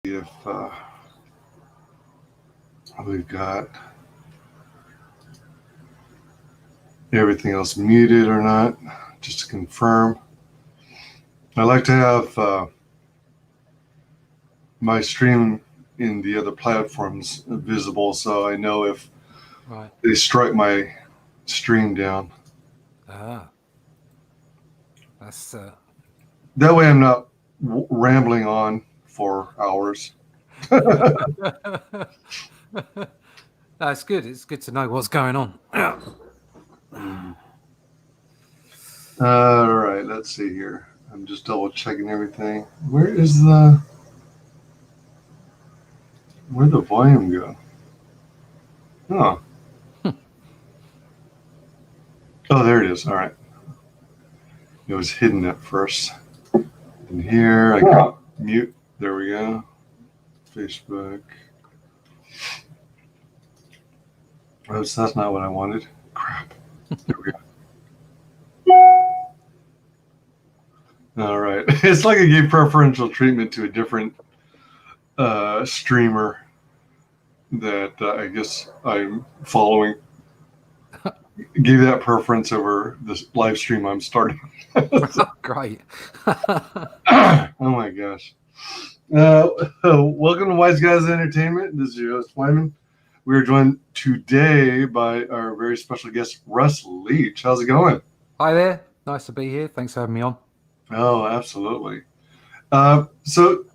if we've got everything else muted or not, just to confirm. I like to have my stream in the other platforms visible, so I know if they strike my stream down. That's that way I'm not rambling on for hours. That's good. It's good to know what's going on. All right, let's see here. I'm just double checking everything. Where'd the volume go? Oh. Oh, there it is. All right. It was hidden at first. And here I got mute. There we go. Facebook. Oops, that's not what I wanted. Crap. There we go. All right. It's like I gave preferential treatment to a different streamer that I guess I'm following. Gave that preference over this live stream I'm starting. Great. Oh my gosh. Welcome to WyzGyz Entertainment. This is your host, Wyman. We are joined today by our very special guest, Russ Leach. How's it going? Hi there. Nice to be here. Thanks for having me on. Oh, absolutely. So,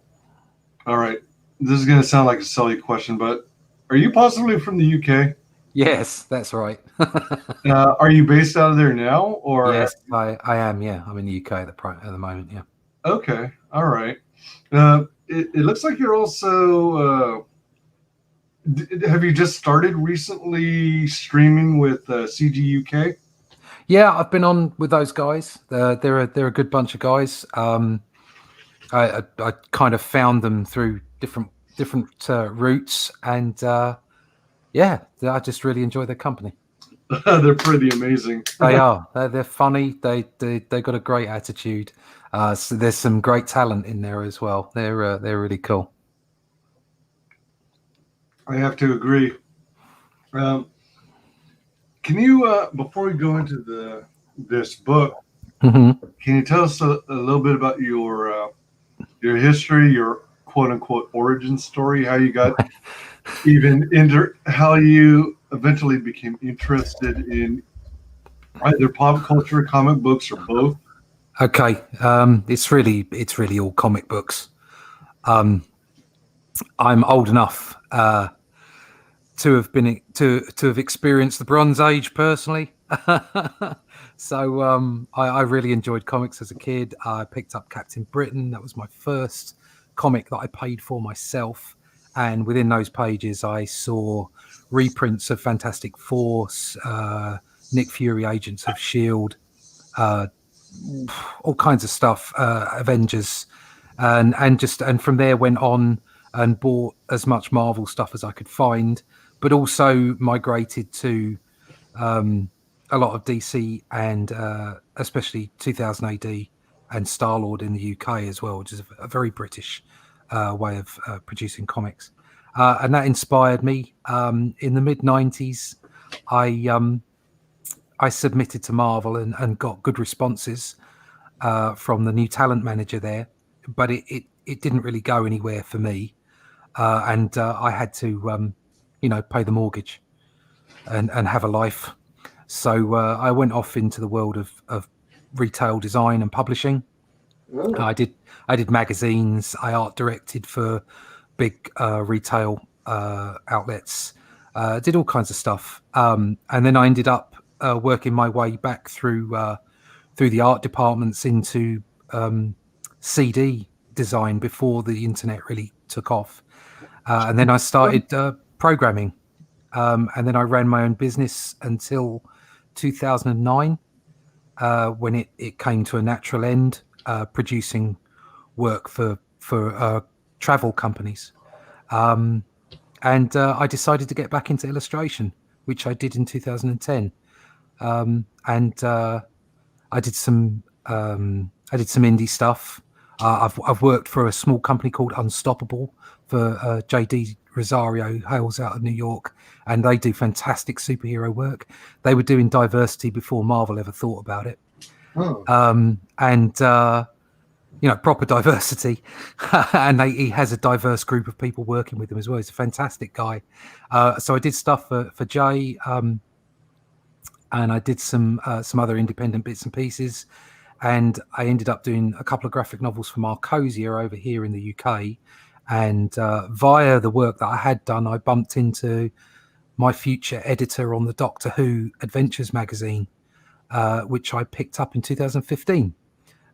all right. This is going to sound like a silly question, but are you possibly from the UK? Yes, that's right. Are you based out of there now? Or yes, I am. Yeah, I'm in the UK at the moment. Yeah. Okay. All right. It looks like you're also. Have you just started recently streaming with CG UK? Yeah, I've been on with those guys. They're a good bunch of guys. I kind of found them through different routes, and yeah, I just really enjoy their company. They're pretty amazing. They are. They're funny. They got a great attitude. So there's some great talent in there as well. They're really cool. I have to agree. Can you, before we go into this book, can you tell us a little bit about your history, your quote unquote origin story, how you got how you eventually became interested in either pop culture, comic books, or both? Okay, it's really all comic books. I'm old enough to have experienced the Bronze Age personally. So I really enjoyed comics as a kid. I picked up Captain Britain. That was my first comic that I paid for myself. And within those pages, I saw reprints of Fantastic Four, Nick Fury, Agents of S.H.I.E.L.D., all kinds of stuff, Avengers, and from there went on and bought as much Marvel stuff as I could find, but also migrated to a lot of DC and especially 2000 AD and Star-Lord in the UK as well, which is a very British way of producing comics. And that inspired me. In the mid-90s, I submitted to Marvel and got good responses from the new talent manager there, but it didn't really go anywhere for me. And I had to, pay the mortgage and have a life. So I went off into the world of retail design and publishing. Oh. I did magazines. I art directed for big retail outlets. Did all kinds of stuff, and then I ended up working my way back through the art departments into CD design before the internet really took off. And then I started programming, and then I ran my own business until 2009, when it came to a natural end, producing work for travel companies. And I decided to get back into illustration, which I did in 2010. And I did some indie stuff. I've worked for a small company called Unstoppable for JD Rosario, hails out of New York, and they do fantastic superhero work. They were doing diversity before Marvel ever thought about it. Proper diversity. And he has a diverse group of people working with him as well. He's a fantastic guy. So I did stuff for Jay, and I did some other independent bits and pieces. And I ended up doing a couple of graphic novels for Markosia over here in the UK. And via the work that I had done, I bumped into my future editor on the Doctor Who Adventures magazine, which I picked up in 2015.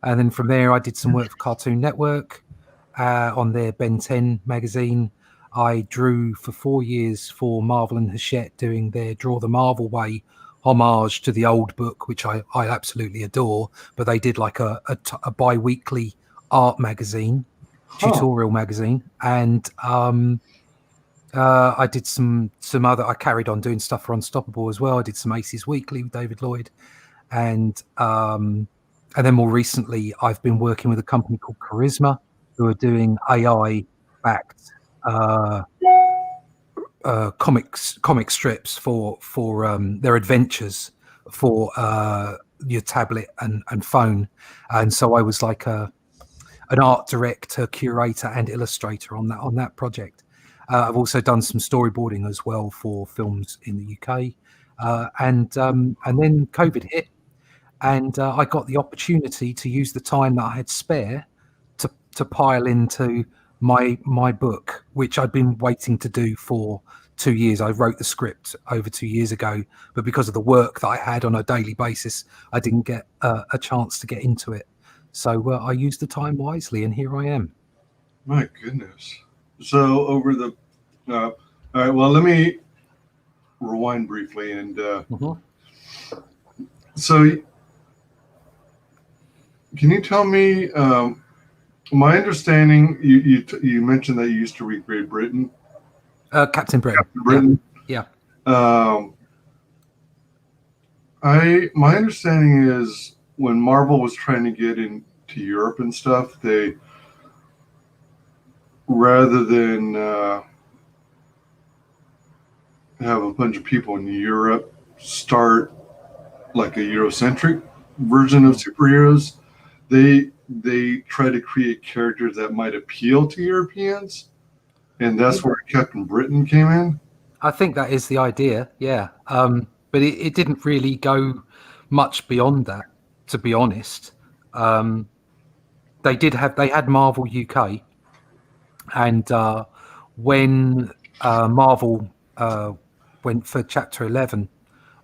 And then from there, I did some work for Cartoon Network on their Ben 10 magazine. I drew for 4 years for Marvel and Hachette, doing their Draw the Marvel Way homage to the old book, which I absolutely adore. But they did like a bi-weekly art magazine, tutorial magazine. And I did some other, I carried on doing stuff for Unstoppable as well. I did some Aces Weekly with David Lloyd. And then more recently, I've been working with a company called Charisma, who are doing AI-backed comic strips for their adventures for your tablet and phone. And so I was like an art director, curator, and illustrator on that project. I've also done some storyboarding as well for films in the UK. And then COVID hit. And I got the opportunity to use the time that I had spare to pile into my book, which I'd been waiting to do for 2 years. I wrote the script over 2 years ago, but because of the work that I had on a daily basis, I didn't get a chance to get into it. So I used the time wisely, and here I am. My goodness. So over the all right, well, let me rewind briefly. And so can you tell me, my understanding, you mentioned that you used to read Great Britain. Captain Britain. Captain Britain. Yeah. My understanding is when Marvel was trying to get into Europe and stuff, they, rather than have a bunch of people in Europe start like a Eurocentric version of superheroes, they try to create characters that might appeal to Europeans, and that's where Captain Britain came in. I think that is the idea, yeah. But it didn't really go much beyond that, to be honest. They had Marvel UK, and when Marvel went for Chapter 11,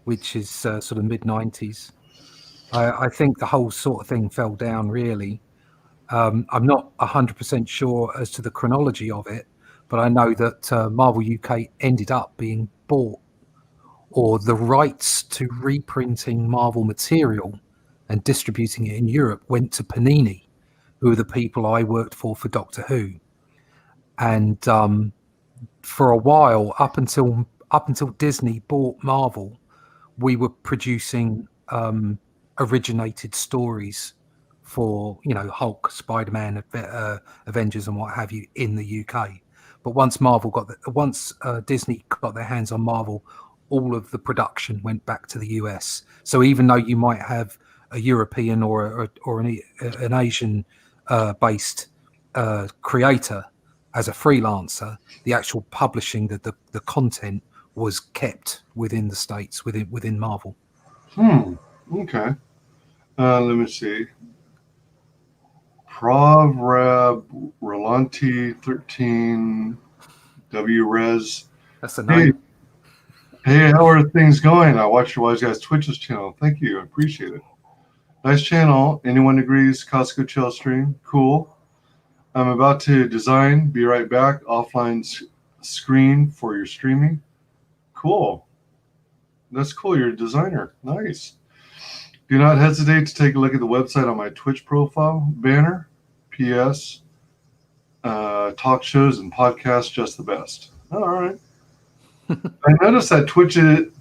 which is sort of mid-90s, I think the whole sort of thing fell down, really. I'm not 100% sure as to the chronology of it, but I know that Marvel UK ended up being bought, or the rights to reprinting Marvel material and distributing it in Europe went to Panini, who are the people I worked for Doctor Who. And for a while, up until Disney bought Marvel, we were producing originated stories for, Hulk, Spider-Man, Avengers, and what have you in the UK. But once Disney got their hands on Marvel, all of the production went back to the US. So even though you might have a European or an Asian based creator as a freelancer, the actual publishing, the content was kept within the States, within Marvel. Okay. Let me see. Provrab Rolanti 13 WRes. That's a name. Hey, how are things going? I watched your WyzGyz Twitch's channel. Thank you. I appreciate it. Nice channel. Anyone agrees? Costco chill stream. Cool. I'm about to design. Be right back. Offline screen for your streaming. Cool. That's cool. You're a designer. Nice. Do not hesitate to take a look at the website on my Twitch profile banner. P.S. Talk shows and podcasts, just the best. All right. I noticed that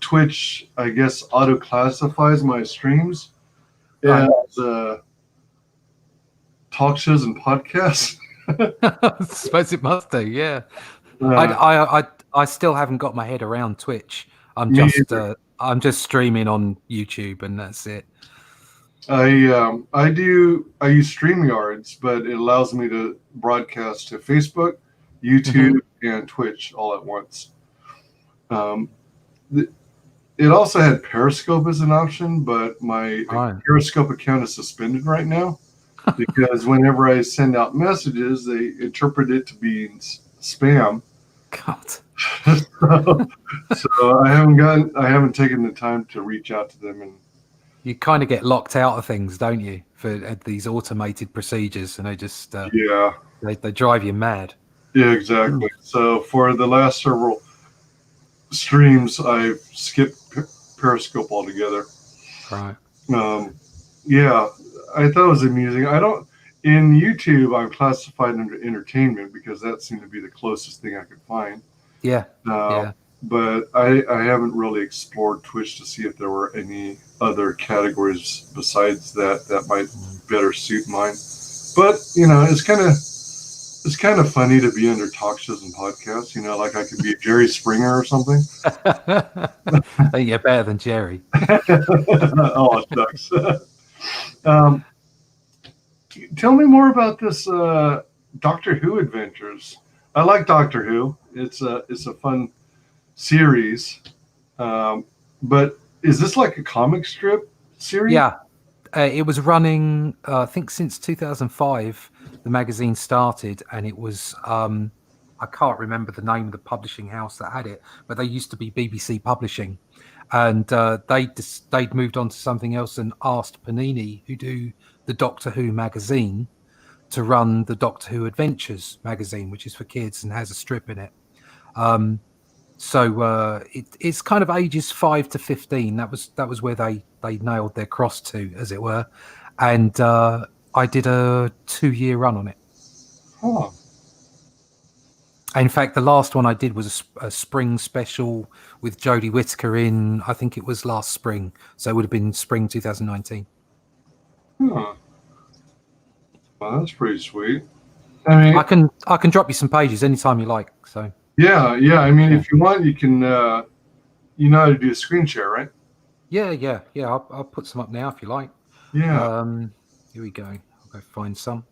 Twitch, I guess, auto classifies my streams as talk shows and podcasts. I suppose it must do. Yeah. I still haven't got my head around Twitch. I'm just streaming on YouTube and that's it. I use Streamyards, but it allows me to broadcast to Facebook, YouTube, and Twitch all at once. It also had Periscope as an option, but my Periscope account is suspended right now because whenever I send out messages, they interpret it to be spam. God. So I haven't taken the time to reach out to them. And you kind of get locked out of things, don't you, for these automated procedures, and they just they drive you mad. Yeah, exactly. So for the last several streams, I've skipped Periscope altogether. Right. Yeah, I thought it was amusing. In YouTube, I'm classified under entertainment because that seemed to be the closest thing I could find. Yeah. But I haven't really explored Twitch to see if there were any other categories besides that might better suit mine. But it's kind of funny to be under talk shows and podcasts. Like I could be a Jerry Springer or something. I think you're better than Jerry. Oh, shucks. Tell me more about this Doctor Who adventures. I like Doctor Who. It's a fun series. But is this like a comic strip series? Yeah. It was running, I think, since 2005. The magazine started, and it was I can't remember the name of the publishing house that had it, but they used to be BBC Publishing, and they'd moved on to something else and asked Panini, who do the Doctor Who magazine, to run the Doctor Who Adventures magazine, which is for kids and has a strip in it. So it's kind of ages 5 to 15. That was where they nailed their cross to, as it were, and I did a 2-year run on it. Oh. In fact, the last one I did was a spring special with Jodie Whittaker in, I think it was last spring. So it would have been spring 2019. Well, that's pretty sweet. I mean, I can drop you some pages anytime you like. So yeah. I mean, if you want, you can. You know how to do a screen share, right? Yeah. I'll put some up now if you like. Yeah. Here we go. I'll go find some.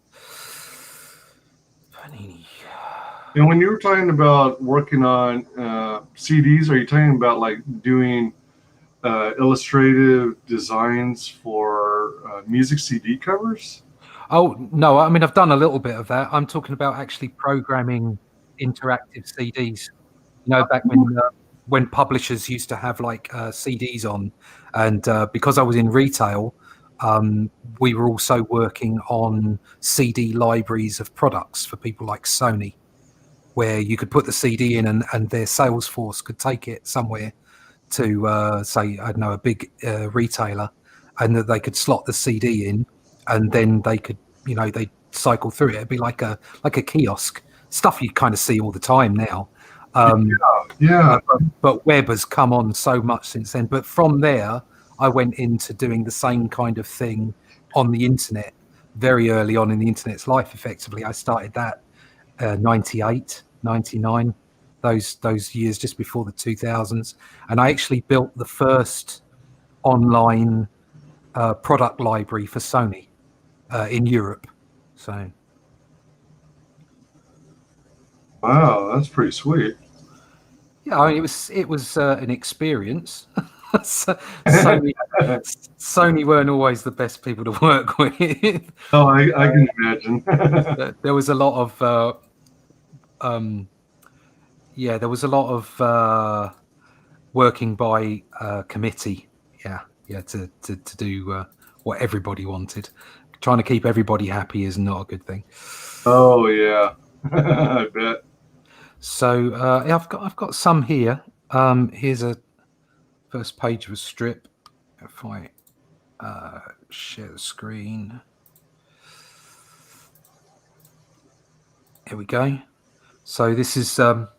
Panini. And when you were talking about working on CDs, are you talking about like doing illustrative designs for music CD covers? Oh, no. I mean, I've done a little bit of that. I'm talking about actually programming interactive CDs. Back when publishers used to have like CDs on, and because I was in retail, we were also working on CD libraries of products for people like Sony, where you could put the CD in and their sales force could take it somewhere to say, I don't know, a big retailer, and that they could slot the CD in, and then they could, they'd cycle through it. It'd be like a kiosk, stuff you kind of see all the time now. Yeah. But web has come on so much since then. But from there, I went into doing the same kind of thing on the internet very early on in the internet's life. Effectively, I started that 98, 99, those years just before the 2000s, and I actually built the first online product library for Sony in Europe. So, wow, that's pretty sweet. Yeah, I mean, it was an experience. Sony weren't always the best people to work with. Oh, I can imagine. There was a lot of working by committee. To do what everybody wanted. Trying to keep everybody happy is not a good thing. Oh yeah, I bet. So I've got some here. Here's a first page of a strip. If I share the screen, here we go. So this is the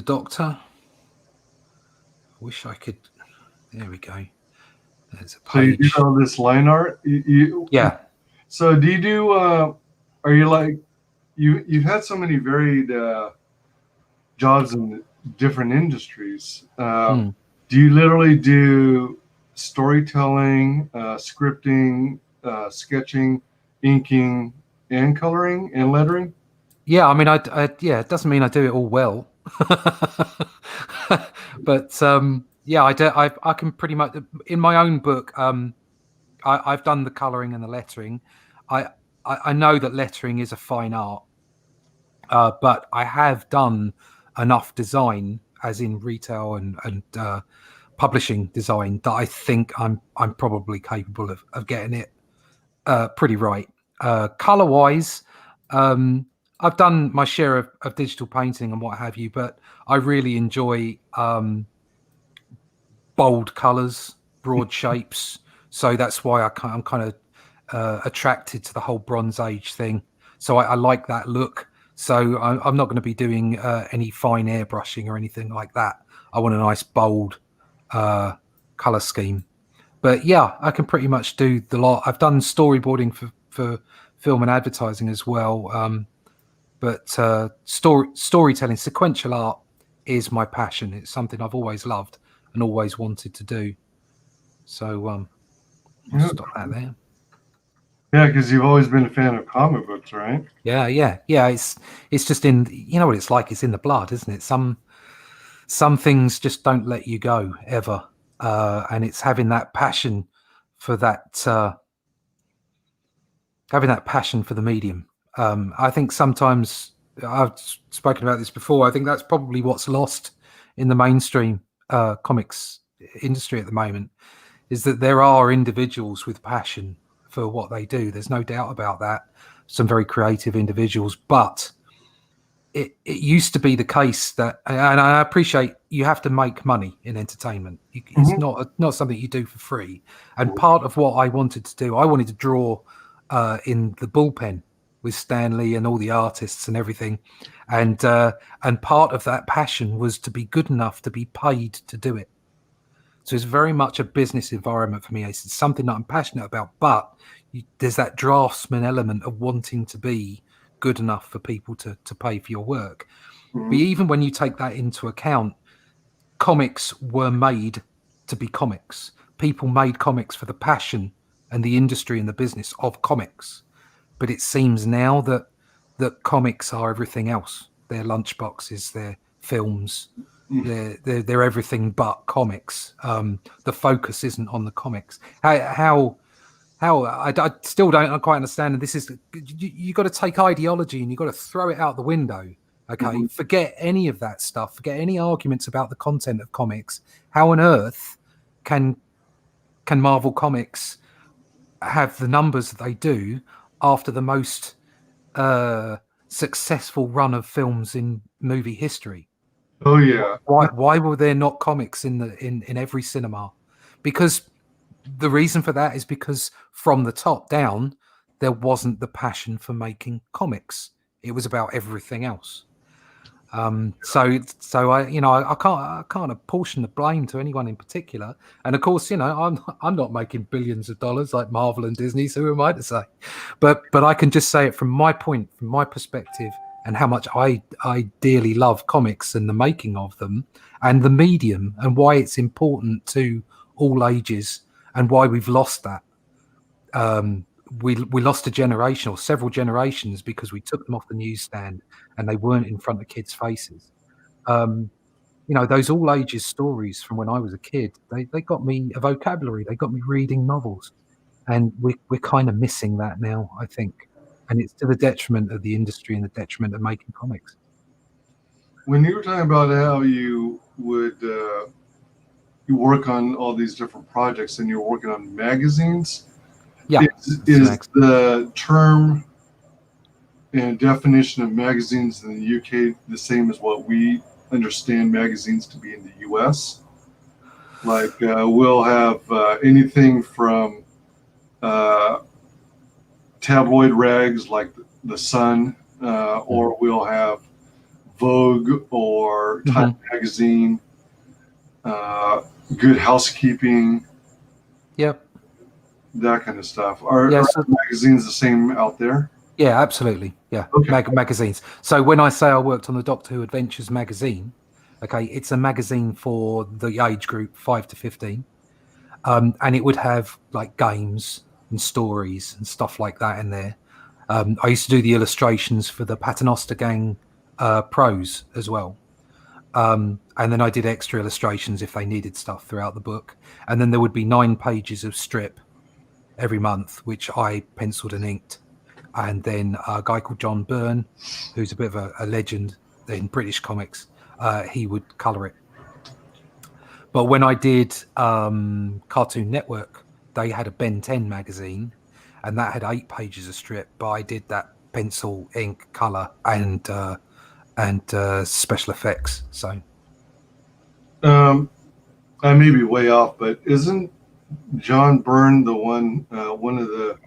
Doctor. I wish I could. There we go. There's a So you do page. all this line art. Yeah. So do you do? Are you like you've had so many varied jobs in different industries. Do you literally do storytelling, scripting, sketching, inking, and coloring and lettering? Yeah, I mean, yeah, it doesn't mean I do it all well, but yeah, I do. I can pretty much in my own book. I've done the colouring and the lettering. I know that lettering is a fine art, but I have done enough design, as in retail and publishing design, that I think I'm probably capable of getting it pretty right. Color wise, I've done my share of digital painting and what have you, but I really enjoy bold colors, broad shapes. So that's why I'm kind of attracted to the whole Bronze Age thing. So I like that look. So I'm not going to be doing any fine airbrushing or anything like that. I want a nice bold color scheme. But yeah, I can pretty much do the lot. I've done storyboarding for film and advertising as well. But storytelling, sequential art is my passion. It's something I've always loved and always wanted to do. So I'll stop that there. Yeah, because you've always been a fan of comic books, right? Yeah. It's just in, you know what it's like. It's in the blood, isn't it? Some things just don't let you go ever, and it's having that passion for that, having that passion for the medium. I think sometimes I've spoken about this before. I think that's probably what's lost in the mainstream comics industry at the moment, is that there are individuals with passion for what they do. There's no doubt about that. Some very creative individuals, but it used to be the case that, and I appreciate you have to make money in entertainment. It's not something you do for free. And part of what I wanted to do, I wanted to draw in the bullpen with Stan Lee and all the artists and everything, and part of that passion was to be good enough to be paid to do it. So it's very much a business environment for me. It's something that I'm passionate about, but there's that draftsman element of wanting to be good enough for people to pay for your work. But even when you take that into account, comics were made to be comics. People made comics for the passion and the industry and the business of comics. But it seems now that comics are everything else. They're lunchboxes, they're films, they're everything but comics. The focus isn't on the comics. How I still don't quite understand. And this is, you got to take ideology and you got to throw it out the window. Okay, forget any of that stuff. Forget any arguments about the content of comics. How on earth can Marvel Comics have the numbers that they do after the most successful run of films in movie history? Oh yeah. Why were there not comics in every cinema? Because the reason for that is because from the top down, there wasn't the passion for making comics. It was about everything else. So I can't apportion the blame to anyone in particular. And of course, I'm not making billions of dollars like Marvel and Disney. So who am I to say? But I can just say it from my perspective, and how much I dearly love comics and the making of them and the medium, and why it's important to all ages, and why we've lost that. We lost a generation or several generations because we took them off the newsstand and they weren't in front of kids' faces. Those all ages stories from when I was a kid, they got me a vocabulary, they got me reading novels, and we're kind of missing that now, I think. And it's to the detriment of the industry and the detriment of making comics. When you were talking about how you would you work on all these different projects and you're working on magazines, is the term and definition of magazines in the UK the same as what we understand magazines to be in the US? Like we'll have anything from tabloid rags like the Sun, or we'll have Vogue or Time Magazine, Good Housekeeping. Yeah. that kind of stuff. Are So, magazines the same out there? yeah, absolutely. Yeah, Okay. magazines. So when I say I worked on the Doctor Who Adventures magazine, okay, it's a magazine for the age group 5 to 15, and it would have like games and stories and stuff like that in there. I used to do the illustrations for the Paternoster Gang pros as well. And then I did extra illustrations if they needed stuff throughout the book. And then there would be 9 pages of strip every month, which I penciled and inked. And then a guy called John Byrne, who's a bit of a legend in British comics, he would colour it. But when I did Cartoon Network, they had a Ben 10 magazine, and that had 8 pages of strip. But I did that pencil, ink, colour, and special effects. So, I may be way off, but isn't John Byrne the one of the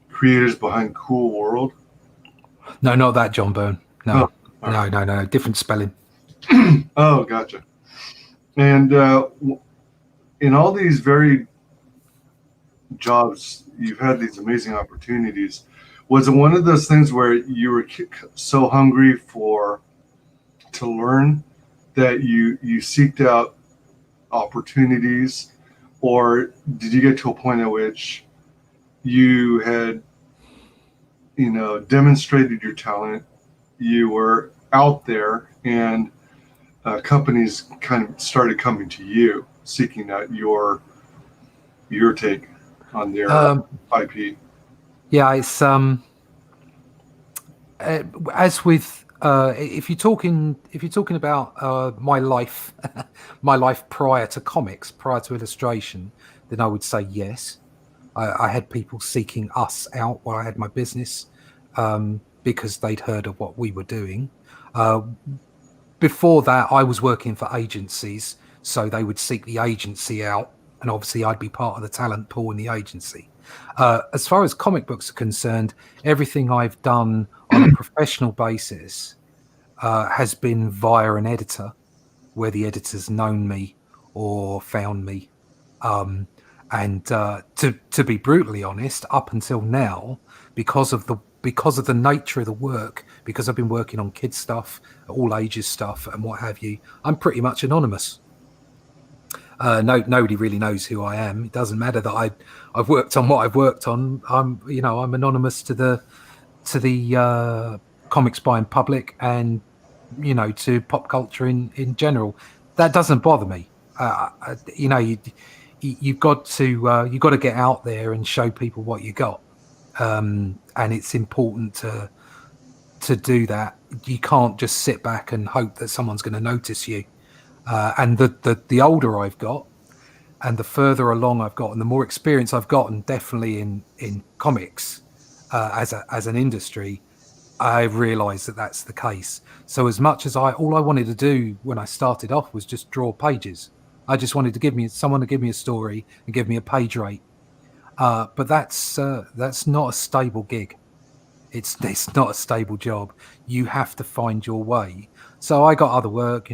creators behind Cool World? no, not that John Byrne. No, Oh, no, right. no, different spelling. Oh, gotcha. And in all these varied jobs, you've had these amazing opportunities. Was it one of those things where you were so hungry to learn that you seeked out opportunities, or did you get to a point at which you had, demonstrated your talent, you were out there, and companies kind of started coming to you, seeking out your take on their IP? Yeah, it's as with if you're talking about my life, my life prior to comics, prior to illustration, then I would say yes. I had people seeking us out while I had my business because they'd heard of what we were doing. Before that, I was working for agencies, so they would seek the agency out, and obviously I'd be part of the talent pool in the agency. As far as comic books are concerned, everything I've done on a professional basis has been via an editor, where the editor's known me or found me. And to be brutally honest, up until now, because of the nature of the work, because I've been working on kids stuff, all ages stuff, and what have you, I'm pretty much anonymous. Nobody really knows who I am. It doesn't matter that I've worked on what I've worked on. I'm anonymous to the comics buying public, and to pop culture in general. That doesn't bother me. You've got to get out there and show people what you got, and it's important to do that. You can't just sit back and hope that someone's going to notice you. And the older I've got, and the further along I've got, and the more experience I've gotten, definitely in comics as an industry, I've realised that that's the case. So as much as all I wanted to do when I started off was just draw pages. I just wanted to someone to give me a story and give me a page rate. But that's not a stable gig. It's not a stable job. You have to find your way. So I got other work,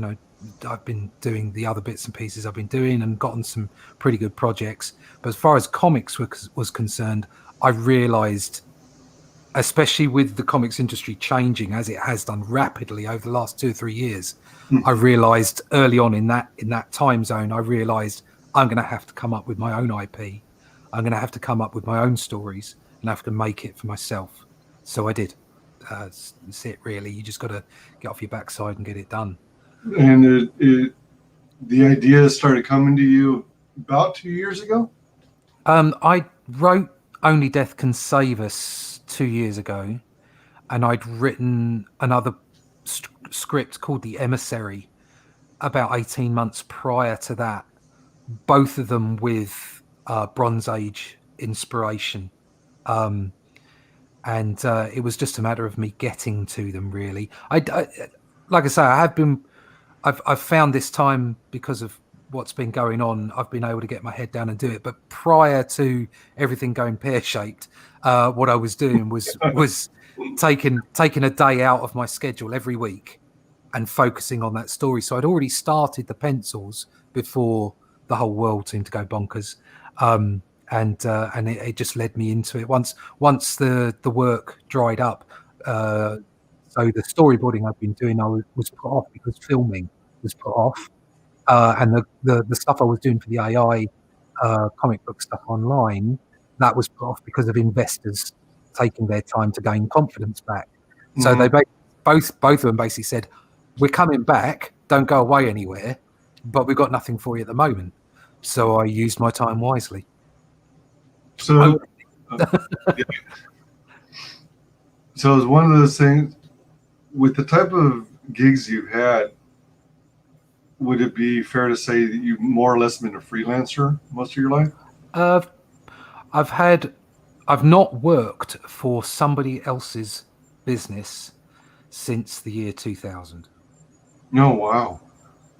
I've been doing the other bits and pieces I've been doing and gotten some pretty good projects. But as far as comics was concerned, I realized, especially with the comics industry changing as it has done rapidly over the last 2 or 3 years, I realized early on in that time zone, I realized I'm going to have to come up with my own IP. I'm going to have to come up with my own stories and have to make it for myself. So I did. That's it, really. You just got to get off your backside and get it done. And the idea started coming to you about 2 years ago? I wrote Only Death Can Save Us 2 years ago, and I'd written another script called The Emissary about 18 months prior to that, both of them with Bronze Age inspiration. And it was just a matter of me getting to them, really. I like I say, I've found this time, because of what's been going on, I've been able to get my head down and do it. But prior to everything going pear-shaped, what I was doing was taking a day out of my schedule every week and focusing on that story. So I'd already started the pencils before the whole world seemed to go bonkers. and it just led me into it. Once the work dried up, so the storyboarding I've been doing, I was put off because filming was put off, and the stuff I was doing for the AI comic book stuff online, that was put off because of investors taking their time to gain confidence back. So they both of them basically said, "We're coming back. Don't go away anywhere, but we've got nothing for you at the moment." So I used my time wisely. So, yeah. So it's one of those things with the type of gigs you've had. Would it be fair to say that you've more or less been a freelancer most of your life? I've not worked for somebody else's business since the year 2000. No, wow.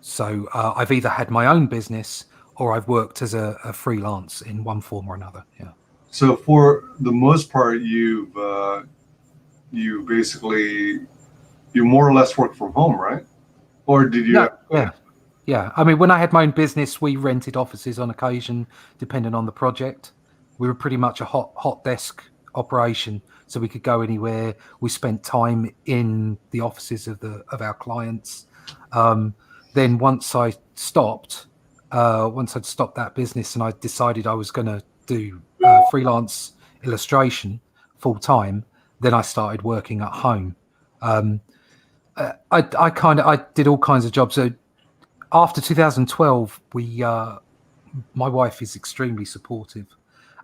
So I've either had my own business or I've worked as a freelance in one form or another. Yeah. So for the most part, you more or less work from home, right? Or did you? Yeah. I mean, when I had my own business, we rented offices on occasion, depending on the project. We were pretty much a hot desk operation, so we could go anywhere. We spent time in the offices of our clients. Then once I'd stopped that business and I decided I was going to do freelance illustration full time, then I started working at home. I did all kinds of jobs. So after 2012, my wife is extremely supportive,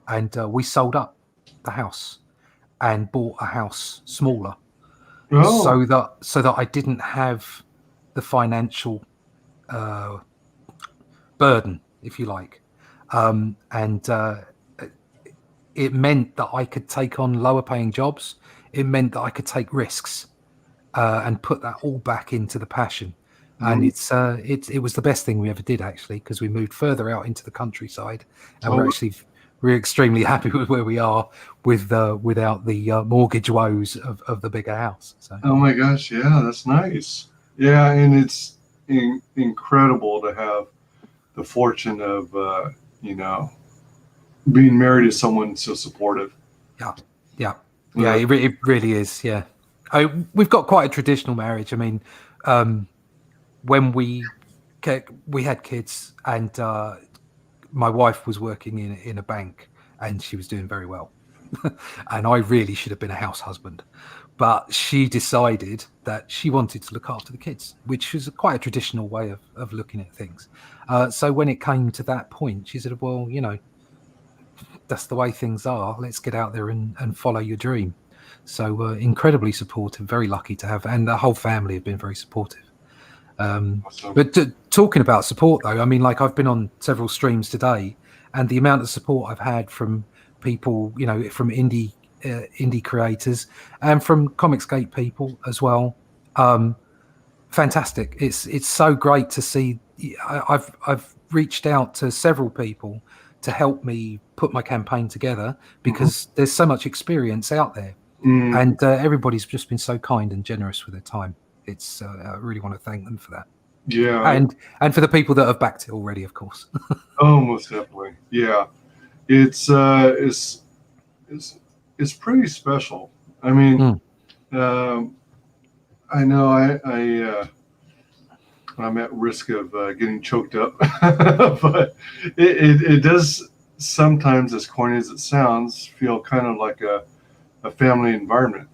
and we sold up the house and bought a house smaller, so that I didn't have the financial burden, if you like, and it meant that I could take on lower paying jobs. It meant that I could take risks and put that all back into the passion. And it was the best thing we ever did, actually, because we moved further out into the countryside, and we're extremely happy with where we are without the mortgage woes of the bigger house. So. Oh my gosh, yeah, that's nice. Yeah, and it's incredible to have the fortune of being married to someone so supportive. Yeah. It really is. Yeah, we've got quite a traditional marriage. I mean. When we had kids, and my wife was working in a bank, and she was doing very well, and I really should have been a house husband, but she decided that she wanted to look after the kids, which was quite a traditional way of looking at things. So when it came to that point, she said, "Well, that's the way things are. Let's get out there and follow your dream." So incredibly supportive, very lucky to have, and the whole family have been very supportive. Awesome. But talking about support, though, I mean, like I've been on several streams today, and the amount of support I've had from people, from indie creators and from Comicsgate people as well. Fantastic! It's so great to see. I've reached out to several people to help me put my campaign together because there's so much experience out there, and everybody's just been so kind and generous with their time. It's I really want to thank them for that. Yeah, and for the people that have backed it already, of course. Oh, most definitely. Yeah, it's pretty special. I mean, I know I'm at risk of getting choked up, but it does sometimes, as corny as it sounds, feel kind of like a family environment.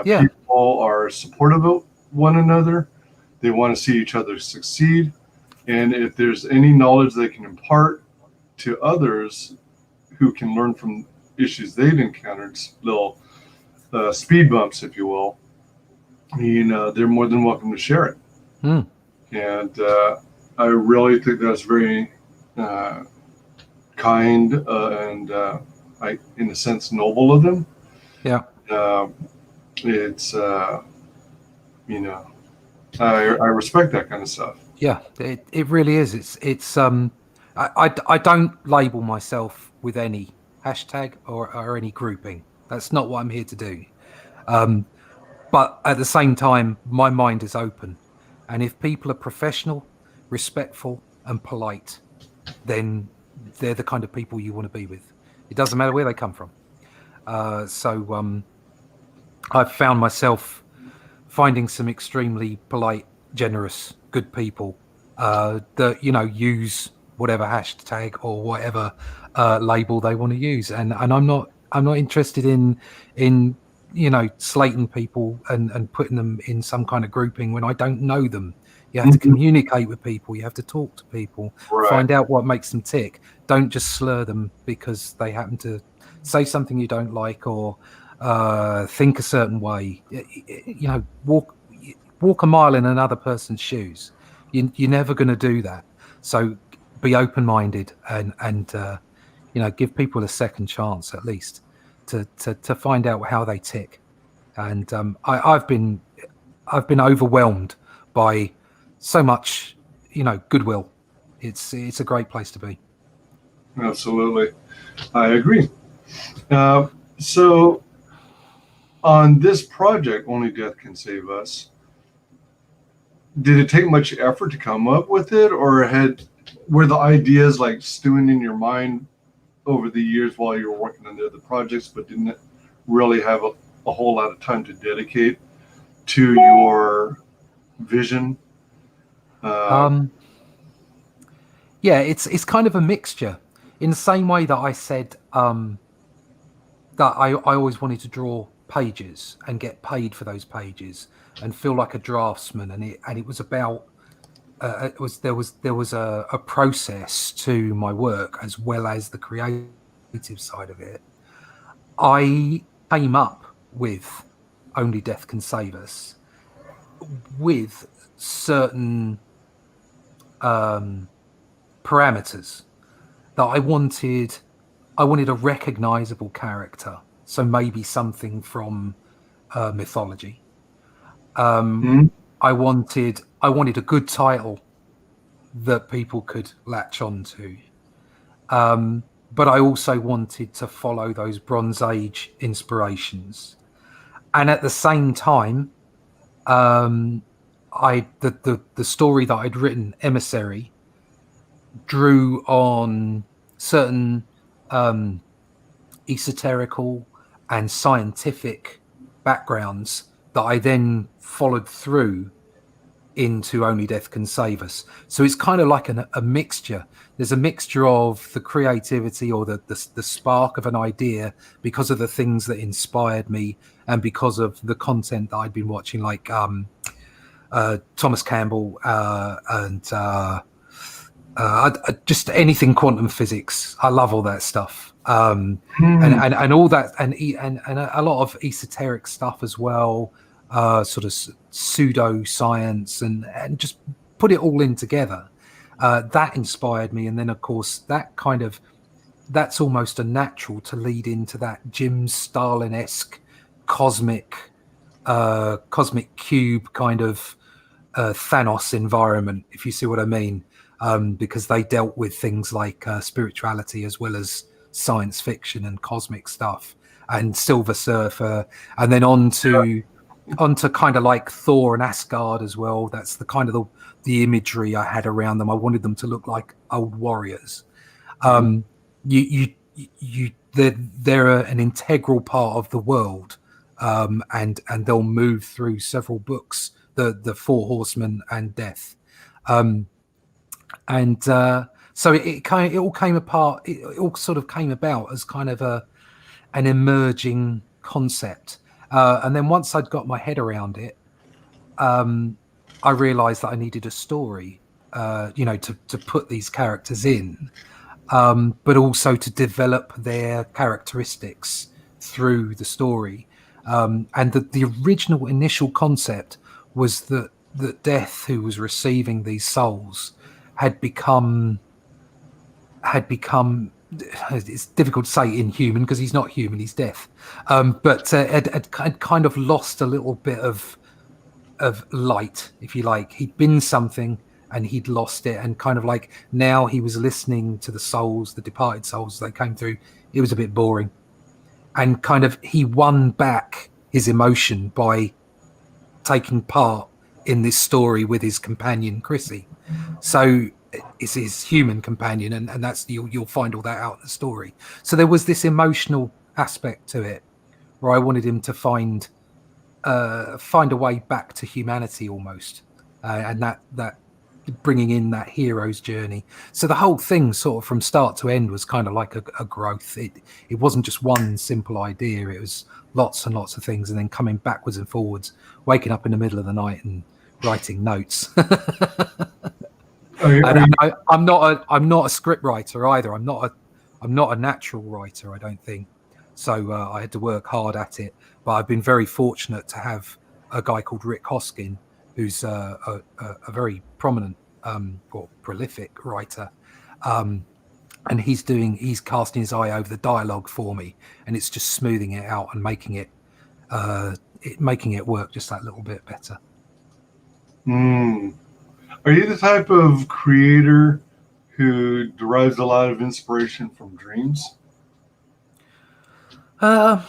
People are supportive of one another. They want to see each other succeed, and if there's any knowledge they can impart to others who can learn from issues they've encountered, little speed bumps, if you will, they're more than welcome to share it. And I really think that's very kind and in a sense, noble of them. Yeah. It's I respect that kind of stuff. Yeah, it really is. It's I don't label myself with any hashtag or any grouping. That's not what I'm here to do. But at the same time, my mind is open, and if people are professional, respectful, and polite, then they're the kind of people you want to be with. It doesn't matter where they come from. So I've found myself finding some extremely polite, generous, good people that use whatever hashtag or whatever label they want to use, and I'm not interested in slating people and putting them in some kind of grouping when I don't know them. You have to communicate with people. You have to talk to people, find out what makes them tick. Don't just slur them because they happen to say something you don't like or think a certain way. Walk a mile in another person's shoes. You're never going to do that. So be open-minded and give people a second chance at least to find out how they tick. And I've been overwhelmed by so much goodwill. It's a great place to be. Absolutely, I agree. So on this project, Only Death Can Save Us, did it take much effort to come up with it, or were the ideas like stewing in your mind over the years while you were working on the other projects, but didn't really have a whole lot of time to dedicate to your vision? Yeah, it's kind of a mixture. In the same way that I said that I always wanted to draw pages and get paid for those pages and feel like a draftsman, and it was about there was a process to my work as well as the creative side of it. I came up with Only Death Can Save Us with certain parameters that I wanted a recognizable character, so maybe something from mythology. I wanted a good title that people could latch onto, but I also wanted to follow those Bronze Age inspirations, and at the same time, the story that I'd written, Emissary, drew on certain esoterical and scientific backgrounds that I then followed through into Only Death Can Save Us. So it's kind of like a mixture. There's a mixture of the creativity or the spark of an idea because of the things that inspired me and because of the content that I'd been watching, like Thomas Campbell and just anything quantum physics. I love all that stuff, and all that, and a lot of esoteric stuff as well, sort of pseudo science, and just put it all in together. That inspired me, and then of course that's almost a natural to lead into that Jim Starlin-esque cosmic cube kind of Thanos environment, if you see what I mean. Because they dealt with things like spirituality as well as science fiction and cosmic stuff, and Silver Surfer, and then onto kind of like Thor and Asgard as well. That's the kind of the imagery I had around them. I wanted them to look like old warriors. They're an integral part of the world, and they'll move through several books, the Four Horsemen and Death. So it all came apart. It all sort of came about as kind of an emerging concept. And then once I'd got my head around it, I realized that I needed a story, to put these characters in, but also to develop their characteristics through the story. And the original initial concept was that Death, who was receiving these souls, had become it's difficult to say inhuman because he's not human, he's Death, but had kind of lost a little bit of light, if you like. He'd been something and he'd lost it, and kind of like now he was listening to the souls, the departed souls as they came through. It was a bit boring, and kind of he won back his emotion by taking part in this story with his companion Chrissy. So is his human companion, and that's you'll find all that out in the story. So there was this emotional aspect to it where I wanted him to find a way back to humanity almost, and that bringing in that hero's journey. So the whole thing, sort of from start to end, was kind of like a growth. It wasn't just one simple idea. It was lots and lots of things, and then coming backwards and forwards, waking up in the middle of the night and writing notes. I'm not a script writer either. I'm not a natural writer, I don't think. So I had to work hard at it. But I've been very fortunate to have a guy called Rick Hoskin, who's a very prominent or prolific writer. And he's casting his eye over the dialogue for me, and it's just smoothing it out and making it work just that little bit better. Are you the type of creator who derives a lot of inspiration from dreams? I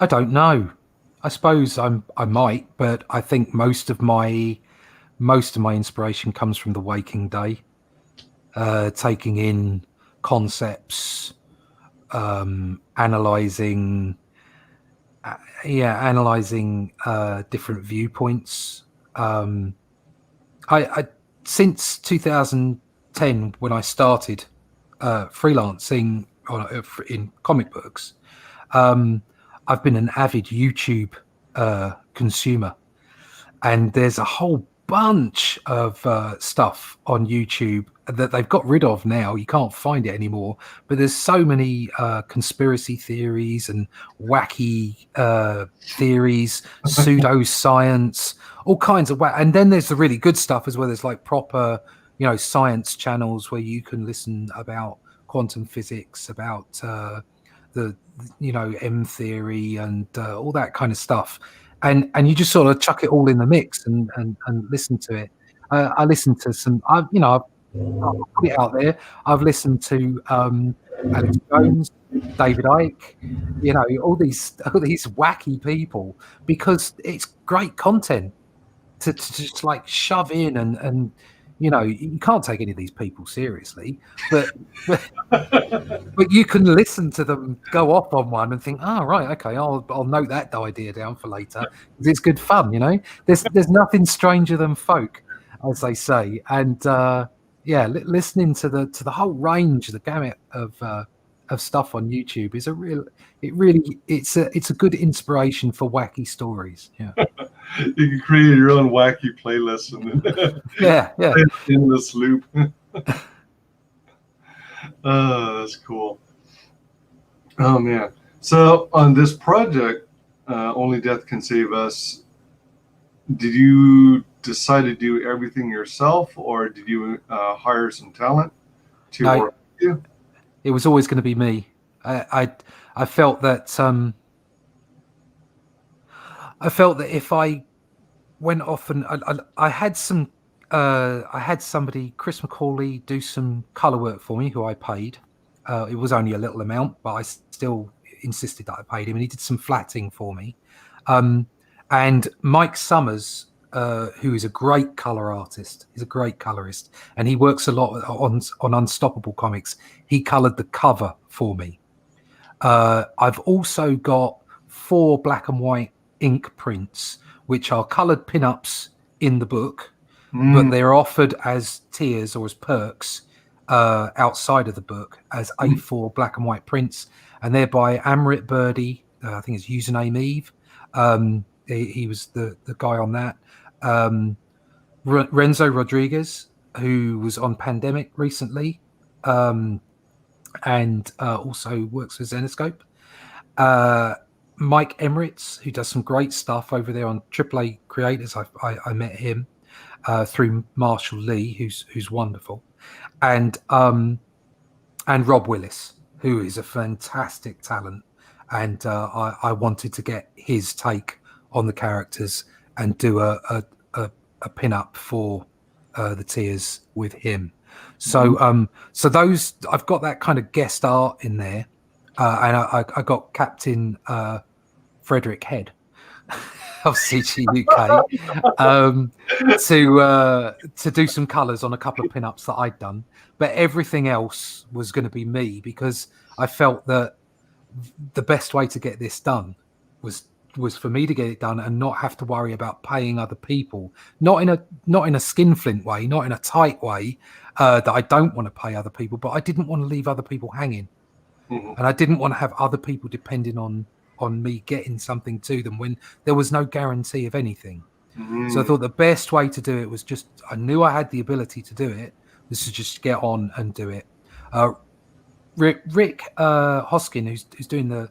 don't know. I suppose I might, but I think most of my inspiration comes from the waking day, taking in concepts, analyzing different viewpoints. I since 2010, when I started freelancing in comic books, I've been an avid YouTube consumer, and there's a whole bunch of stuff on YouTube that they've got rid of now. You can't find it anymore, but there's so many conspiracy theories and wacky theories, pseudoscience, all kinds of and then there's the really good stuff as well. There's like proper science channels where you can listen about quantum physics, about the M theory and all that kind of stuff, and you just sort of chuck it all in the mix and listen to it. I listened to some, I'll put it out there. I've listened to Alex Jones, David Icke, all these wacky people, because it's great content to just like shove in and you can't take any of these people seriously, but you can listen to them go off on one and think, oh right, okay, I'll note that idea down for later, because it's good fun. There's nothing stranger than folk, as they say, and listening to the whole range, the gamut of stuff on YouTube is it's a good inspiration for wacky stories. Yeah. You can create your own wacky playlist and in this loop. That's cool. Oh man! So on this project, Only Death Can Save Us, did you decide to do everything yourself, or did you hire some talent to work with you? It was always going to be me. I felt that if I went off and I had somebody, Chris McCauley, do some color work for me, who I paid. It was only a little amount, but I still insisted that I paid him, and he did some flatting for me. And Mike Summers, who is a great color artist, he's a great colorist, and he works a lot on Unstoppable Comics. He colored the cover for me. I've also got 4 black and white ink prints, which are colored pinups in the book, but they're offered as tiers or as perks outside of the book as A4 black and white prints, and they're by Amrit Birdie. I think his username Eve. He was the guy on that. Renzo Rodriguez, who was on Pandemic recently, and also works for Zenescope. Mike Emirates, who does some great stuff over there on AAA Creators. I met him through Marshall Lee, who's wonderful, and Rob Willis, who is a fantastic talent. And I wanted to get his take on the characters and do a pin-up for the tiers with him. So so those, I've got that kind of guest art in there, and I got Captain Frederick Head of CG UK to do some colours on a couple of pinups that I'd done, but everything else was going to be me, because I felt that the best way to get this done was for me to get it done and not have to worry about paying other people, not in a skinflint way, not in a tight way, that I don't want to pay other people, but I didn't want to leave other people hanging. And I didn't want to have other people depending on me getting something to them when there was no guarantee of anything. So I thought the best way to do it was just, I knew I had the ability to do it, was to just get on and do it. Rick Hoskin, who's doing the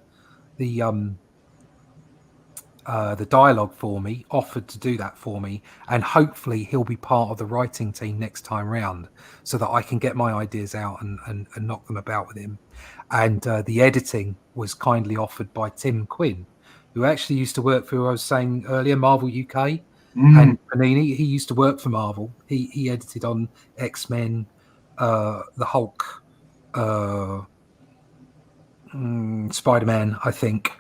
dialogue for me, offered to do that for me, and hopefully he'll be part of the writing team next time round, so that I can get my ideas out and knock them about with him. And the editing was kindly offered by Tim Quinn, who actually used to work for, I was saying earlier, Marvel UK and Panini. He used to work for Marvel. He edited on X-Men, the Hulk, Spider-Man, I think.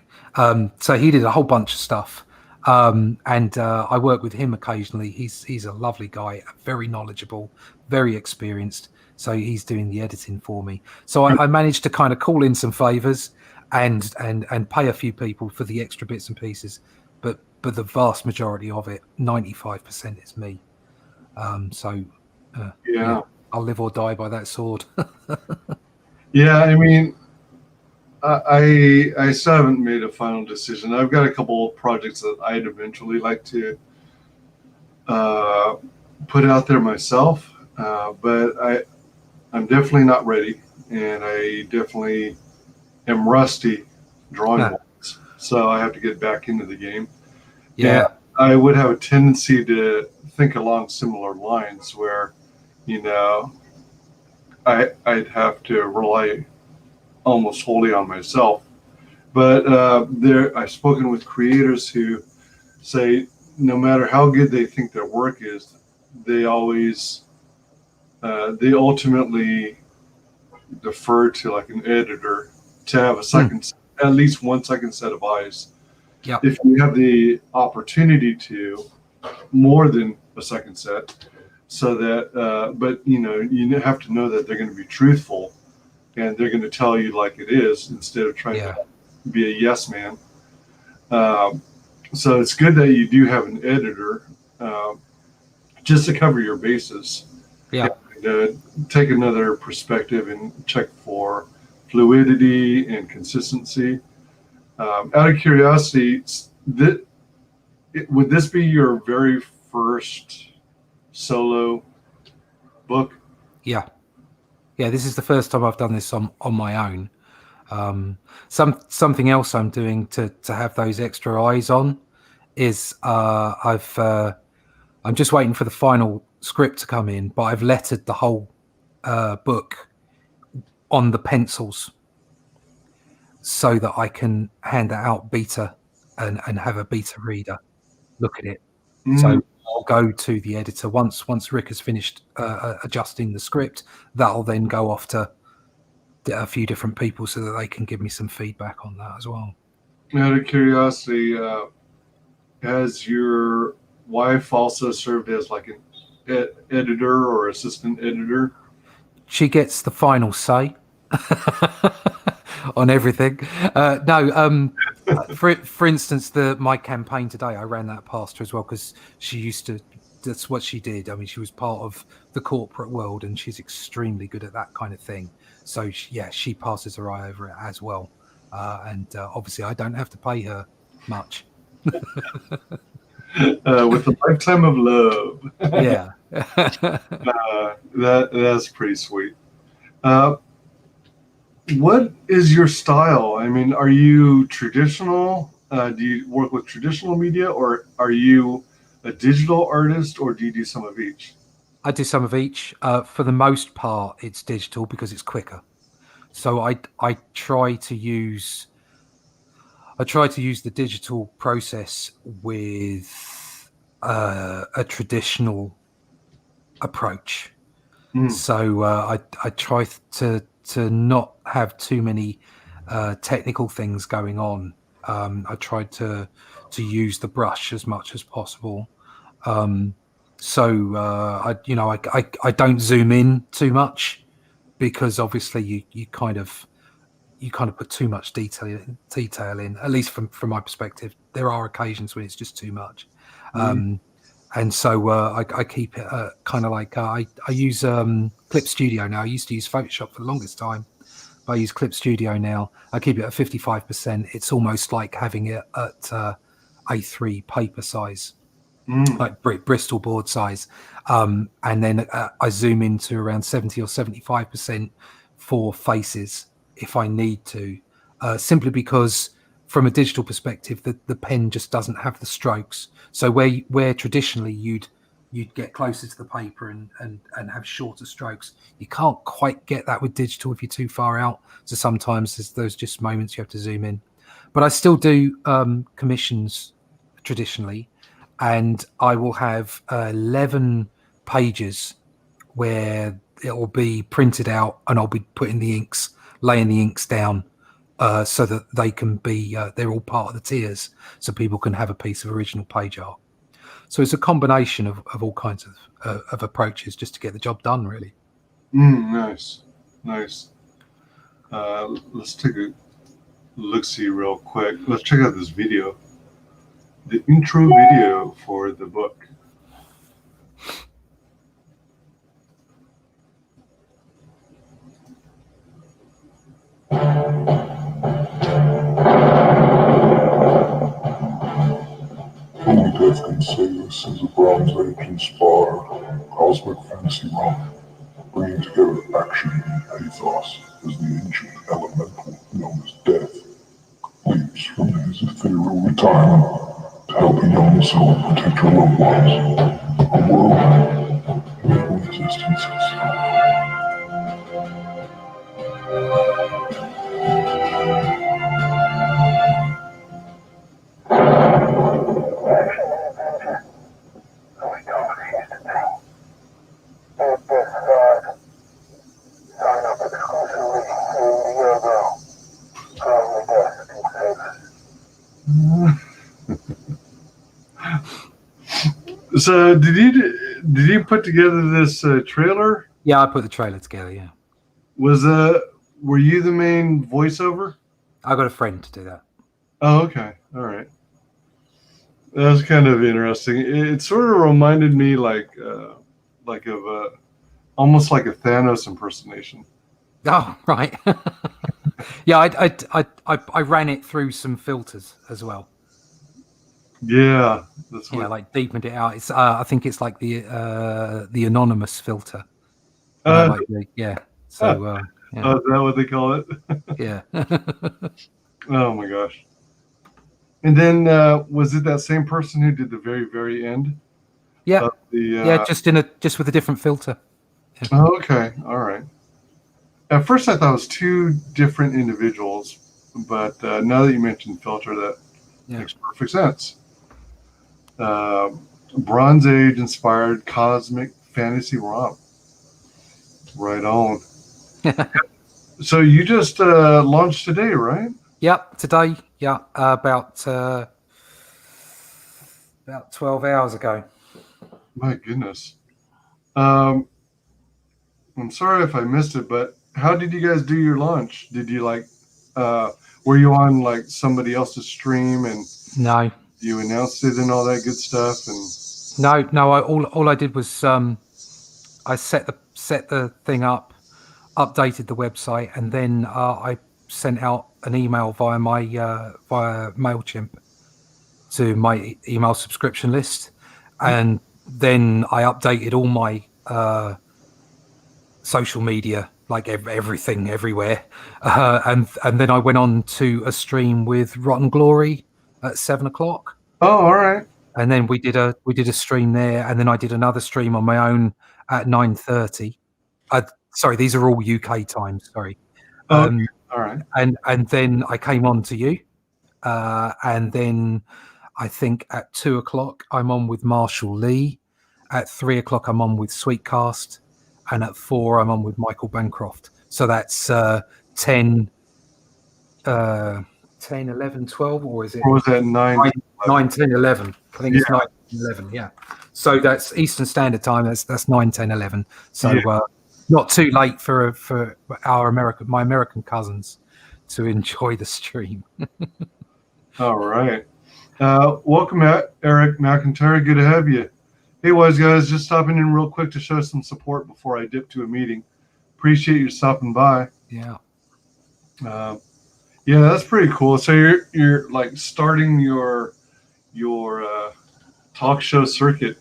So he did a whole bunch of stuff, and I work with him occasionally. He's a lovely guy, very knowledgeable, very experienced. So he's doing the editing for me. So I managed to kind of call in some favors and pay a few people for the extra bits and pieces, but the vast majority of it, 95%, is me. Yeah, I'll live or die by that sword. Yeah, I mean, I still haven't made a final decision. I've got a couple of projects that I'd eventually like to put out there myself, but I'm definitely not ready, and I definitely am rusty drawing wise, so I have to get back into the game. Yeah, and I would have a tendency to think along similar lines where, I'd have to rely almost wholly on myself. But I've spoken with creators who say no matter how good they think their work is, they ultimately defer to like an editor to have a second, at least 1 second set of eyes. Yeah. If you have the opportunity to, more than a second set, so that, but you have to know that they're going to be truthful and they're going to tell you like it is instead of trying to be a yes man. So it's good that you do have an editor, just to cover your bases. Yeah. And, take another perspective and check for fluidity and consistency. Out of curiosity, would this be your very first solo book? Yeah, this is the first time I've done this on my own. Something else I'm doing to have those extra eyes on is I'm just waiting for the final script to come in, but I've lettered the whole book on the pencils so that I can hand that out beta and have a beta reader look at it. So I'll go to the editor once Rick has finished adjusting the script. That'll then go off to a few different people so that they can give me some feedback on that as well. Out of curiosity, has your wife also served as like an editor or assistant editor? She gets the final say on everything. No, for instance, my campaign today, I ran that past her as well because she used to. That's what she did. I mean, she was part of the corporate world, and she's extremely good at that kind of thing. So she passes her eye over it as well. And obviously, I don't have to pay her much. With a lifetime of love. Yeah. That's pretty sweet. What is your style? I mean, are you traditional? Do you work with traditional media, or are you a digital artist, or do you do some of each? I do some of each. For the most part, it's digital because it's quicker. So I try to use the digital process with a traditional approach. So I try to not have too many technical things going on. I tried to to use the brush as much as possible. I don't zoom in too much, because obviously you kind of put too much detail in. At least from my perspective, there are occasions when it's just too much. And so I keep it kind of like I use Clip Studio now. I used to use Photoshop for the longest time, but I use Clip Studio now. I keep it at 55%. It's almost like having it at A3 paper size, like Bristol board size. And then I zoom into around 70 or 75% for faces if I need to, simply because from a digital perspective, the pen just doesn't have the strokes. So where traditionally you'd get closer to the paper and have shorter strokes, you can't quite get that with digital if you're too far out. So sometimes there's those just moments you have to zoom in. But I still do commissions traditionally, and I will have 11 pages where it will be printed out, and I'll be putting the inks, laying the inks down, so that they can be they're all part of the tiers, so people can have a piece of original page art. So it's a combination of all kinds of approaches just to get the job done, really. Nice. Let's take a look-see real quick. Let's check out this video, the intro video for the book. WyzGyz can say this is a Bronze Age-inspired cosmic fantasy romp, bringing together action and pathos as the ancient elemental known as death leaves from his ethereal retirement to help a young soul protect her loved ones, a world and her own existence itself. So did you put together this trailer? Yeah, I put the trailer together. Yeah. Were you the main voiceover? I got a friend to do that. Oh, okay, all right. That was kind of interesting. It sort of reminded me of almost like a Thanos impersonation. Oh, right. Yeah, I ran it through some filters as well. Yeah, that's what. Yeah, like deepened it out. It's I think it's like the anonymous filter. Yeah. So yeah. Oh, is that what they call it? Yeah. Oh my gosh. And then was it that same person who did the very, very end? Yeah. Yeah, just with a different filter. Yeah. Oh, okay. All right. At first I thought it was two different individuals, but now that you mentioned filter, that makes perfect sense. Bronze Age inspired cosmic fantasy romp. Right on. So you just launched today, right? Yep, today. Yeah, about 12 hours ago. My goodness. I'm sorry if I missed it, but how did you guys do your launch? Did you were you on like somebody else's stream and no, you announced it and all that good stuff? And no, all I did was I set the thing up, updated the website, and then I sent out an email via MailChimp to my email subscription list, and then I updated all my social media, like everything everywhere, and then I went on to a stream with Rotten Glory at 7:00. Oh, all right. And then we did a stream there, and then I did another stream on my own at 9:30. Sorry, these are all UK times. Sorry. All right. And then I came on to you, and then I think at 2:00 I'm on with Marshall Lee. At 3:00 I'm on with Sweetcast, and at 4 I'm on with Michael Bancroft. So that's 10 10, 11, 12, or is it Or was that 9? 9, 10, 11? I think it's Yeah. 9, 11, yeah. So that's Eastern Standard Time. That's 9, 10, 11. So Yeah. not too late for my American cousins to enjoy the stream. All right. Welcome, Eric McIntyre. Good to have you. Hey, WyzGyz, just stopping in real quick to show some support before I dip to a meeting. Appreciate you stopping by. Yeah. Yeah, that's pretty cool. So you're like starting your talk show circuit.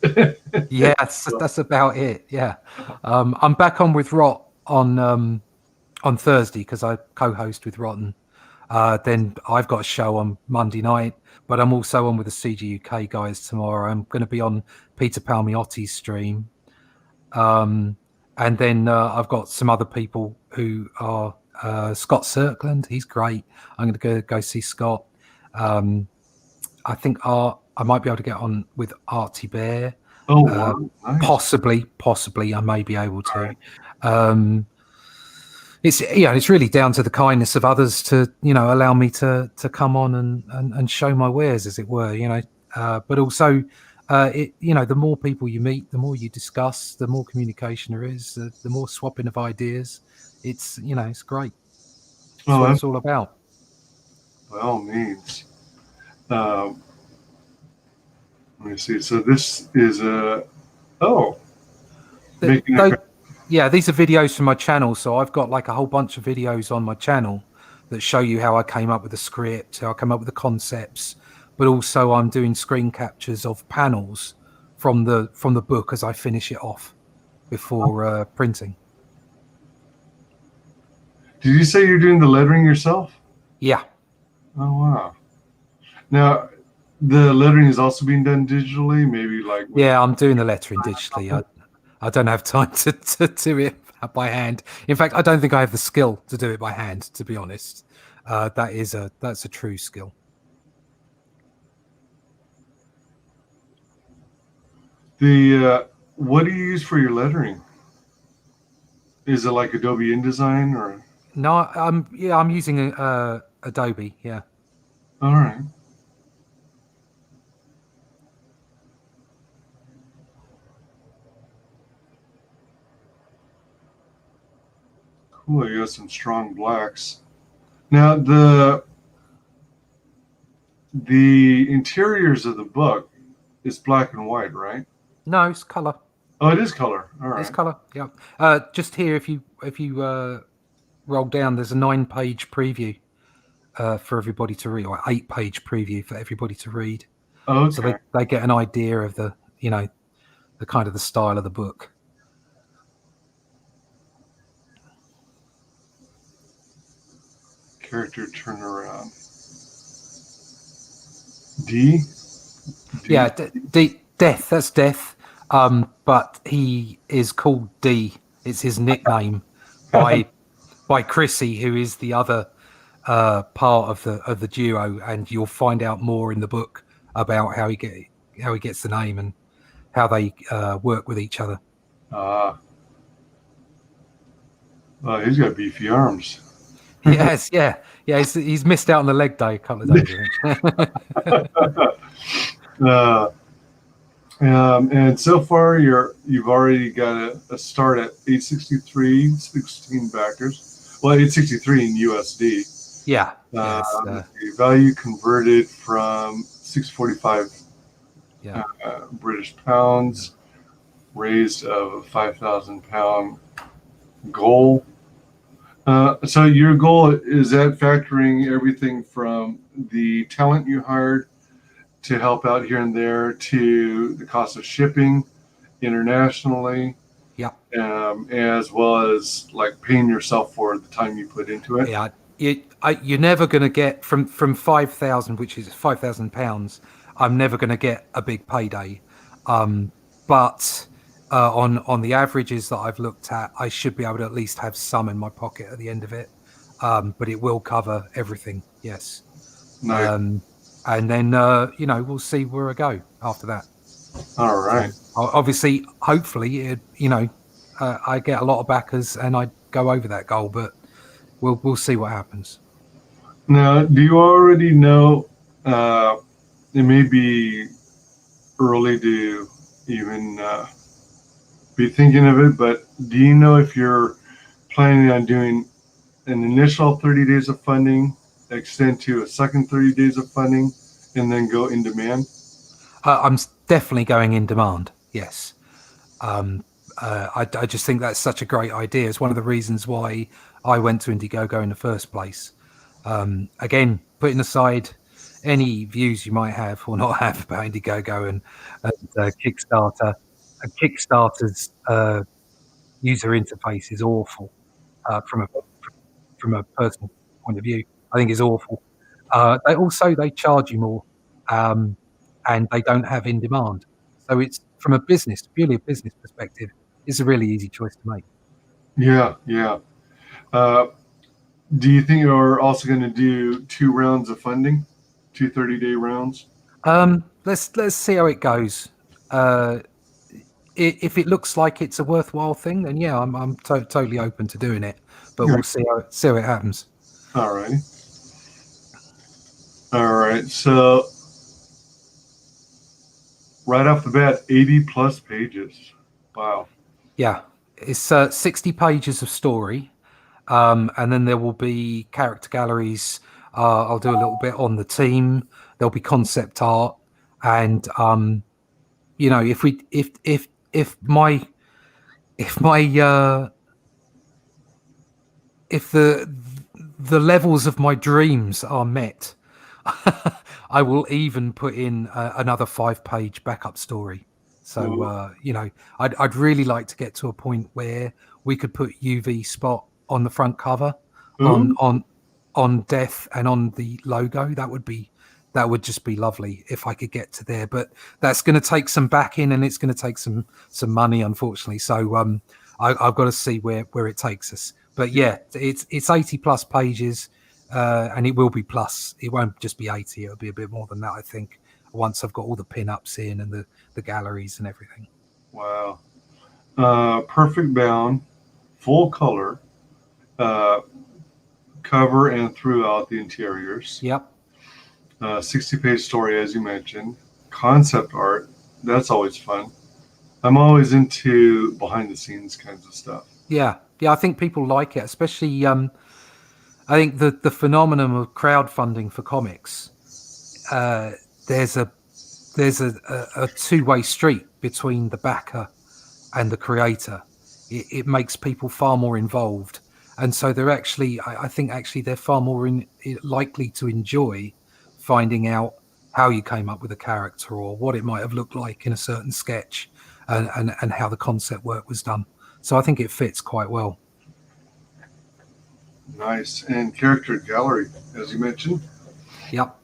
Yeah, that's about it. Yeah. I'm back on with Rot on Thursday because I co-host with Rotten. Then I've got a show on Monday night, but I'm also on with the CG UK guys tomorrow. I'm going to be on Peter Palmiotti's stream. And then I've got some other people who are Scott Cirkland. He's great. I'm going to go see Scott. I think I might be able to get on with Artie Bear. Oh, wow. Nice. Possibly I may be able to. Right. It's really down to the kindness of others to allow me to come on and show my wares, as it were. But also the more people you meet, the more you discuss, the more communication there is, the more swapping of ideas. It's great. That's what it's all about. By all means. Let me see. So this is these are videos from my channel. So I've got like a whole bunch of videos on my channel that show you how I came up with the script, how I came up with the concepts, but also I'm doing screen captures of panels from the book as I finish it off before printing. Did you say you're doing the lettering yourself? Yeah. Oh, wow. Now, the lettering is also being done digitally, maybe like... Yeah, I'm doing the lettering digitally. I don't have time to do it by hand. In fact, I don't think I have the skill to do it by hand, to be honest. That's a true skill. What do you use for your lettering? Is it like Adobe InDesign or? No, I'm using Adobe. Yeah. All right. Cool. You got some strong blacks. Now the interiors of the book is black and white, right? No, it's color. Oh, it is color. All right. It's color. Yeah. Just here, if you roll down, there's a 9-page preview for everybody to read, or 8-page preview for everybody to read. Okay. So they get an idea of the kind of the style of the book. Character turnaround. D? Yeah, Death. That's Death. But he is called D. It's his nickname by Chrissy, who is the other part of the duo, and you'll find out more in the book about how he gets the name and how they work with each other. He's got beefy arms. Yes, yeah. He's missed out on the leg day a couple of days. And so far, you've already got a start at 863, 16 backers. Well, 863 in USD. Yeah. Value converted from 645 British pounds, raised of a 5,000 pound goal. So your goal, is that factoring everything from the talent you hired to help out here and there to the cost of shipping internationally? Yeah. As well as like paying yourself for the time you put into it? Yeah. You're never going to get from 5,000, which is £5,000. I'm never going to get a big payday. But on the averages that I've looked at, I should be able to at least have some in my pocket at the end of it. But it will cover everything. Yes. Nice. And then, we'll see where I go after that. All right. Obviously, hopefully, I get a lot of backers and I go over that goal, but we'll see what happens. Now, do you already know? It may be early to even be thinking of it, but do you know if you're planning on doing an initial 30 days of funding, extend to a second 30 days of funding, and then go in demand? I'm definitely going in demand. Yes. I just think that's such a great idea. It's one of the reasons why I went to Indiegogo in the first place. Again, putting aside any views you might have or not have about Indiegogo and Kickstarter, Kickstarter's user interface is awful from a personal point of view. I think it's awful. They charge you more, and they don't have in demand. So it's from a purely a business perspective, it's a really easy choice to make. Yeah, yeah. Uh, do you think you're also going to do 2 rounds of funding, 2 30-day rounds? Let's see how it goes. If it looks like it's a worthwhile thing, then yeah, I'm totally open to doing it. But we'll see how it happens. All right. All right. So right off the bat, 80 plus pages. Wow. Yeah, it's 60 pages of story, and then there will be character galleries. I'll do a little bit on the team. There'll be concept art, and if the levels of my dreams are met, I will even put in another 5-page backup story. So I'd really like to get to a point where we could put UV Spot on the front cover, on Death and on the logo. That would just be lovely if I could get to there. But that's going to take some backing, and it's going to take some money, unfortunately. So I've got to see where it takes us. But yeah, it's 80 plus pages, and it will be plus. It won't just be 80. It'll be a bit more than that, I think, once I've got all the pin-ups in and the galleries and everything. Wow. Perfect bound, full color, cover and throughout the interiors. Yep. 60-page story, as you mentioned. Concept art. That's always fun. I'm always into behind-the-scenes kinds of stuff. Yeah. I think people like it, especially. I think the phenomenon of crowdfunding for comics. There's a two-way street between the backer and the creator. It makes people far more involved, and so they're actually. I think they're far more likely to enjoy finding out how you came up with a character or what it might have looked like in a certain sketch, and how the concept work was done. So I think it fits quite well. Nice. And character gallery, as you mentioned. Yep.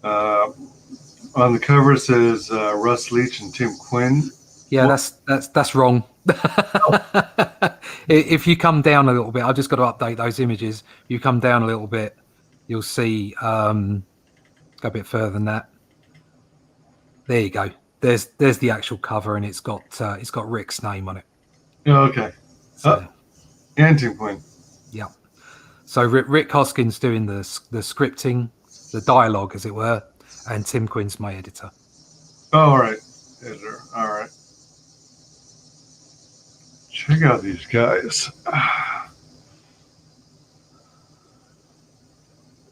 On the cover it says Russ Leach and Tim Quinn. Yeah, that's wrong. If you come down a little bit, I've just got to update those images. You come down a little bit, you'll see. Go a bit further than that. There you go. There's the actual cover, and it's got Rick's name on it. Oh, okay. So, and Tim Quinn. Yeah. So Rick Hoskins doing the scripting, the dialogue, as it were, and Tim Quinn's my editor. Oh, all right. Editor. All right. Check out these guys.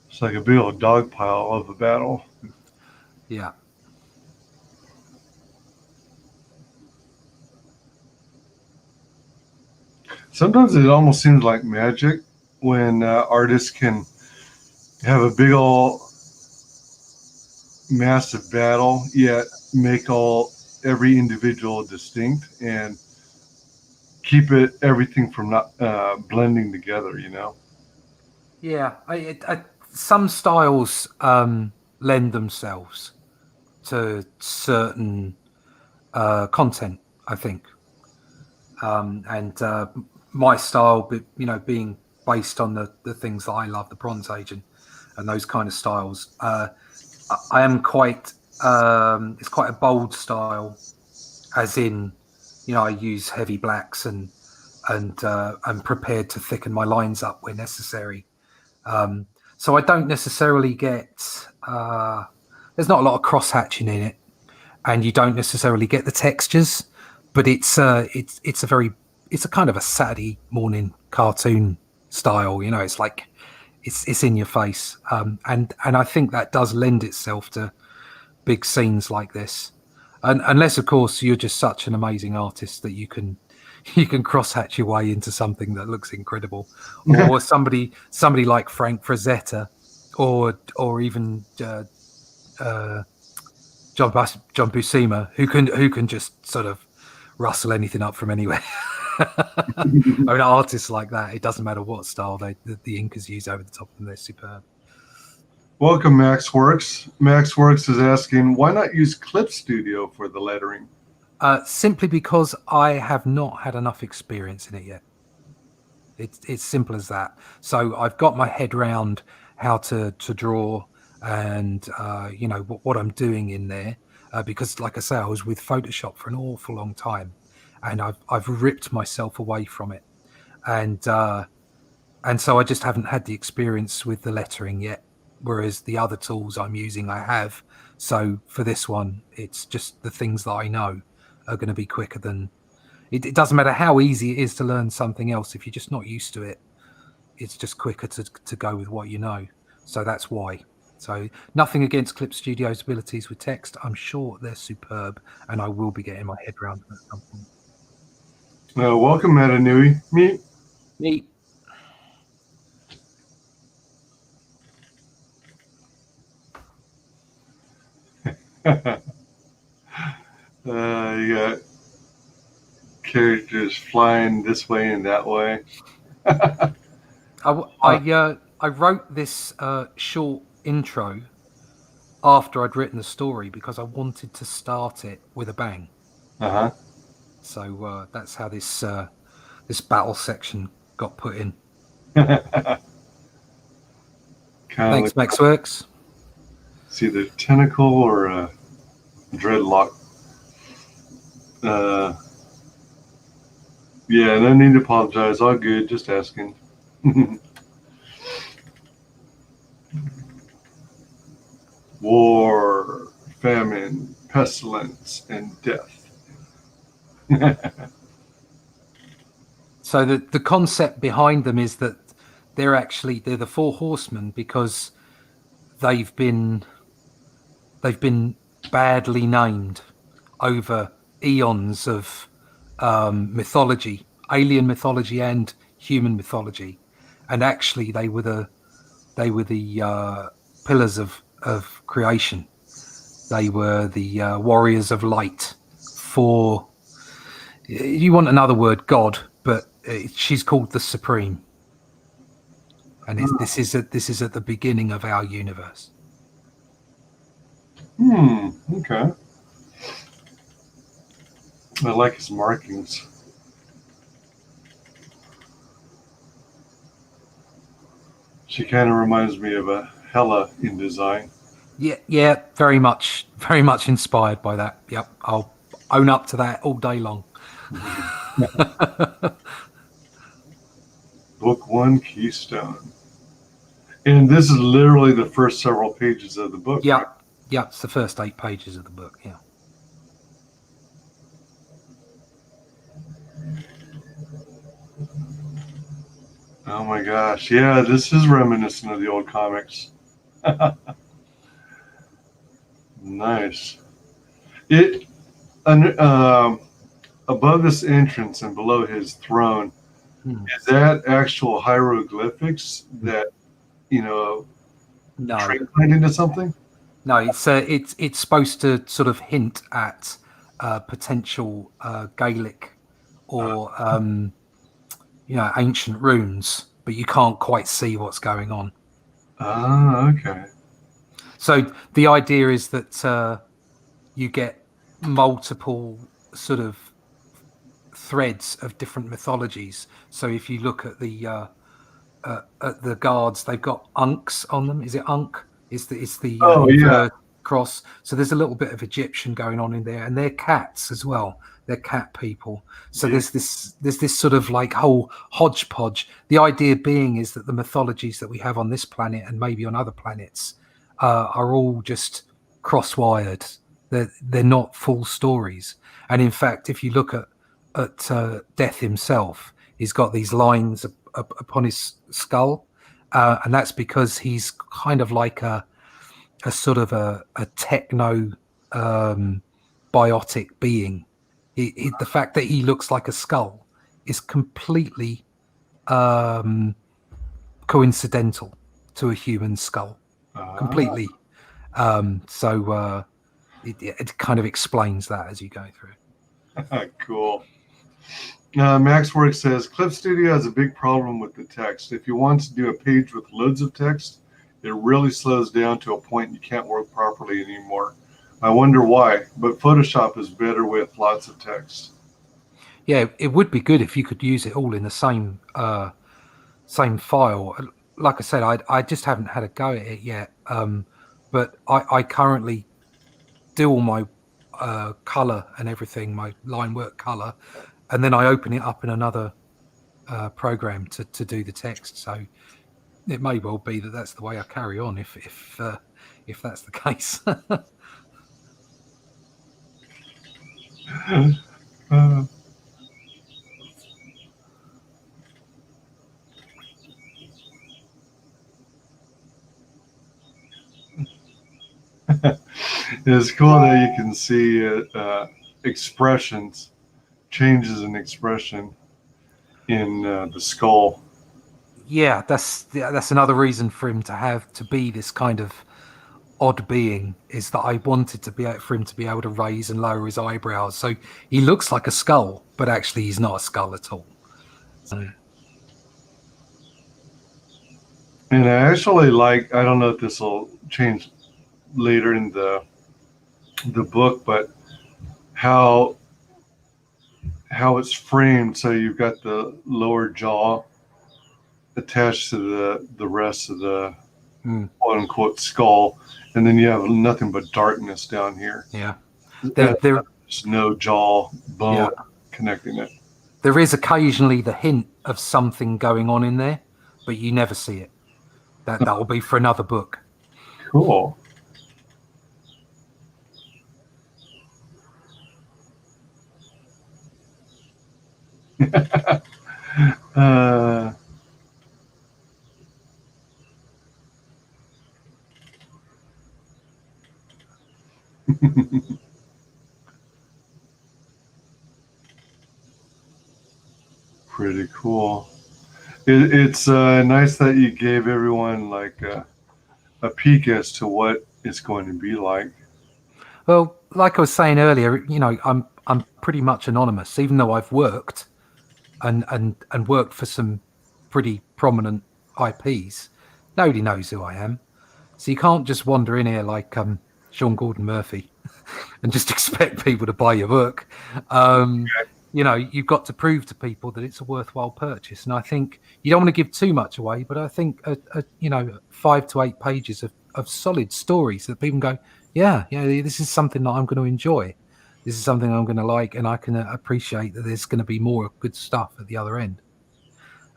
It's like a big old dog pile of a battle. Yeah. Sometimes it almost seems like magic when artists can have a big old massive battle, yet make every individual distinct and keep everything from not blending together, you know? Yeah. Some styles lend themselves to certain content, I think. And my style, being based on the things that I love, the Bronze Age and those kind of styles, I am quite. It's quite a bold style, as in, I use heavy blacks and I'm prepared to thicken my lines up where necessary. So I don't necessarily get. There's not a lot of cross hatching in it, and you don't necessarily get the textures. But it's a kind of a Saturday morning cartoon style. You know, it's like it's in your face, and I think that does lend itself to big scenes like this. And unless, of course, you're just such an amazing artist that you can cross hatch your way into something that looks incredible, or somebody like Frank Frazetta, or even John Buscema, who can just sort of rustle anything up from anywhere. I mean, artists like that, it doesn't matter what style the inkers use over the top of them, they're superb. Welcome, Max Works. Max Works is asking, why not use Clip Studio for the lettering? Simply because I have not had enough experience in it yet. It's simple as that. So I've got my head round how to draw and you know what I'm doing in there, because, like I say, I was with Photoshop for an awful long time, and I've ripped myself away from it, and so I just haven't had the experience with the lettering yet. Whereas the other tools I'm using, I have. So for this one, it's just the things that I know are going to be quicker than. It doesn't matter how easy it is to learn something else. If you're just not used to it, it's just quicker to go with what you know. So that's why. So nothing against Clip Studio's abilities with text. I'm sure they're superb, and I will be getting my head around them at some point. Welcome, Matanui. Meet. You got characters flying this way and that way. I wrote this short intro after I'd written the story because I wanted to start it with a bang. So that's how this battle section got put in. Thanks, like Maxworks. It's either tentacle or a dreadlock. Yeah, no need to apologize. All good. Just asking. War, famine, pestilence, and death. So the concept behind them is that they're the four horsemen because they've been badly named over eons of mythology, alien mythology and human mythology, and actually they were the pillars of creation. They were the warriors of light. For you want another word, God, but she's called the Supreme, and this is at the beginning of our universe. Okay. I like his markings. She kind of reminds me of a Hela in design. Yeah, very much inspired by that. Yep, I'll own up to that all day long. Book 1, Keystone. And this is literally the first several pages of the book. Yeah, right? Yeah, it's the first 8 pages of the book, yeah. Oh my gosh. Yeah, this is reminiscent of the old comics. Nice. It above this entrance and below his throne, is that actual hieroglyphics that, No. translate into something? No, it's supposed to sort of hint at potential Gaelic or ancient runes, but you can't quite see what's going on. Ah, okay. So the idea is that you get multiple sort of threads of different mythologies. So if you look at the guards, they've got unks on them. Is it unk? It's the cross. So there's a little bit of Egyptian going on in there, and they're cats as well. They're cat people. So there's this sort of like whole hodgepodge. The idea being is that the mythologies that we have on this planet and maybe on other planets are all just cross-wired. They're not full stories. And in fact, if you look at Death himself, he's got these lines upon his skull, and that's because he's kind of like a sort of a techno biotic being. The fact that he looks like a skull is completely coincidental to a human skull. Completely. So it kind of explains that as you go through. Cool. Max Work says Clip Studio has a big problem with the text. If you want to do a page with loads of text, it really slows down to a point you can't work properly anymore. I wonder why, but Photoshop is better with lots of text. Yeah, it would be good if you could use it all in the same file. Like I said, I just haven't had a go at it yet. But I currently do all my color and everything, my line work color, and then I open it up in another program to do the text. So it may well be that that's the way I carry on if that's the case. It's cool that you can see expressions, changes in expression in the skull. Yeah, that's another reason for him to be this kind of odd being, is that I wanted for him to be able to raise and lower his eyebrows. So he looks like a skull, but actually he's not a skull at all. So. And I actually like, I don't know if this will change later in the book, but how it's framed. So you've got the lower jaw attached to the rest of the quote unquote skull, and then you have nothing but darkness down here. Yeah, there's no jaw bone connecting it. There is occasionally the hint of something going on in there, but you never see it. That will be for another book. Cool. Pretty cool. It's nice that you gave everyone like a peek as to what it's going to be like. Well, like I was saying earlier, I'm pretty much anonymous, even though I've worked and worked for some pretty prominent IPs. Nobody knows who I am, so you can't just wander in here like Sean Gordon Murphy and just expect people to buy your book. You've got to prove to people that it's a worthwhile purchase. And I think you don't want to give too much away, but I think 5 to 8 pages of solid stories that people can go, yeah, this is something that I'm going to enjoy. This is something I'm going to like, and I can appreciate that there's going to be more good stuff at the other end.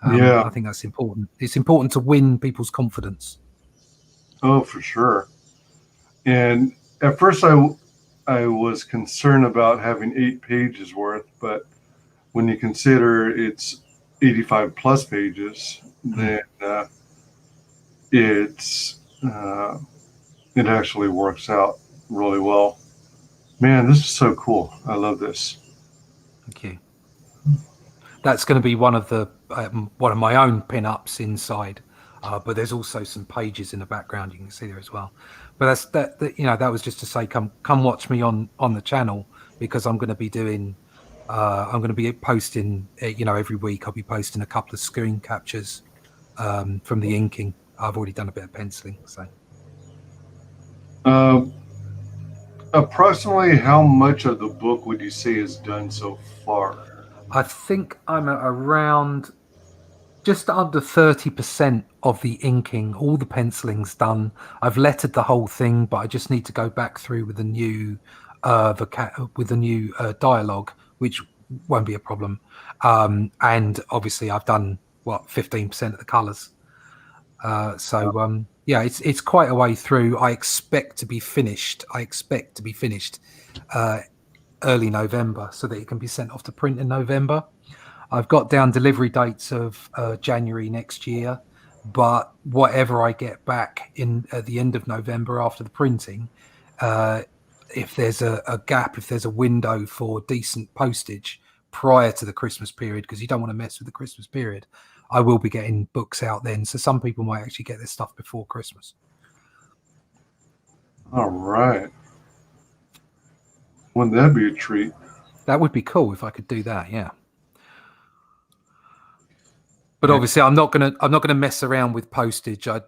I think that's important. It's important to win people's confidence. Oh, for sure. And at first I was concerned about having 8 pages worth, but when you consider it's 85 plus pages, then it actually works out really well. Man, this is so cool. I love this. Thank you. That's going to be one of my own pin-ups inside, but there's also some pages in the background you can see there as well. But that was just to say, come watch me on the channel, because I'm going to be doing, I'm going to be posting, every week I'll be posting a couple of screen captures from the inking. I've already done a bit of penciling, so. Approximately how much of the book would you say is done so far? I think I'm at around just under 30% of the inking, all the penciling's done. I've lettered the whole thing, but I just need to go back through with a new dialogue, which won't be a problem. And obviously, I've done 15% of the colours. Yeah, it's quite a way through. I expect to be finished. Early November, so that it can be sent off to print in November. I've got down delivery dates of January next year, but whatever I get back at the end of November after the printing, if there's a gap, if there's a window for decent postage prior to the Christmas period, because you don't want to mess with the Christmas period, I will be getting books out then. So some people might actually get their stuff before Christmas. All right. Wouldn't that be a treat? That would be cool if I could do that, yeah. But obviously, I'm not gonna mess around with postage. I'd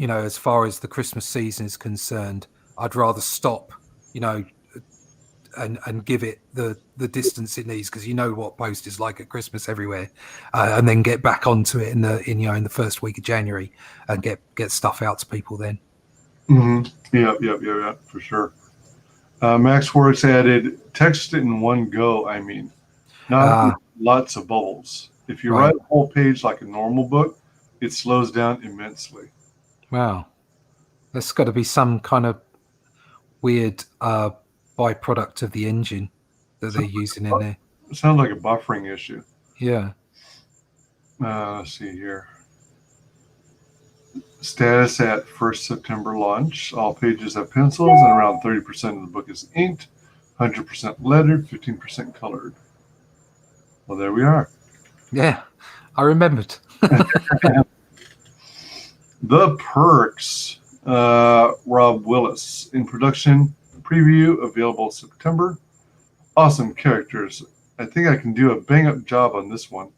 as far as the Christmas season is concerned, I'd rather stop, and give it the distance it needs, because what post is like at Christmas everywhere, and then get back onto it in the first week of January and get stuff out to people then. Mm-hmm. Yeah, for sure. Max Works added text in one go. I mean, not lots of bubbles. If you write a whole page like a normal book, it slows down immensely. Wow, that's got to be some kind of weird byproduct of the engine that they're using in there. It sounds like a buffering issue. Yeah. Let's see here. Status at 1st September launch. All pages have pencils, and around 30% of the book is inked, 100% lettered, 15% colored. Well, there we are. Yeah, I remembered. The Perks, Rob Willis. In production, preview, available September. Awesome characters. I think I can do a bang-up job on this one.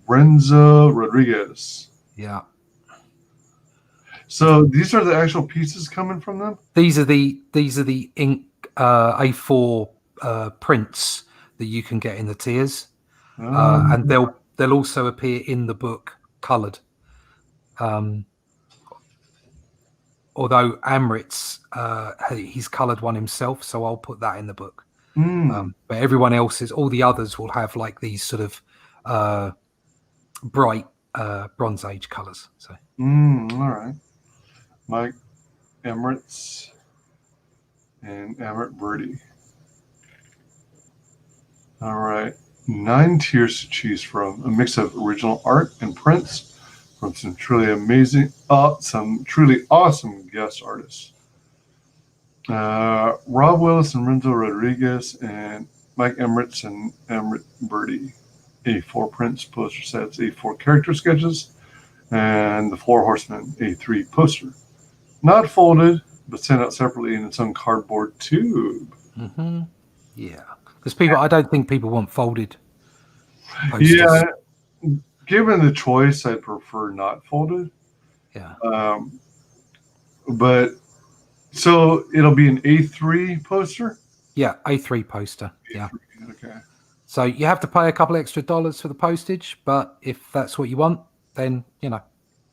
Renzo Rodriguez. Yeah. So these are the actual pieces coming from them? These are the ink A4 prints that you can get in the tiers. And they'll also appear in the book coloured. Although Amrit's he's coloured one himself, so I'll put that in the book. But everyone else's, all the others will have like these sort of bright Bronze Age colours. So all right. Mike Emirates and Emmert Birdie. All right. 9 tiers to choose from. A mix of original art and prints from some truly awesome guest artists. Rob Willis and Renzo Rodriguez and Mike Emirates and Emmert Birdie. A4 prints, poster sets, A4 character sketches, and the Four Horsemen A3 poster. Not folded, but sent out separately in its own cardboard tube. Mm-hmm. Yeah, because I don't think people want folded posters. Yeah, given the choice, I'd prefer not folded. Yeah. But so it'll be an A3 poster? Yeah, A3 poster. A3, yeah. Okay. So you have to pay a couple extra dollars for the postage, but if that's what you want, then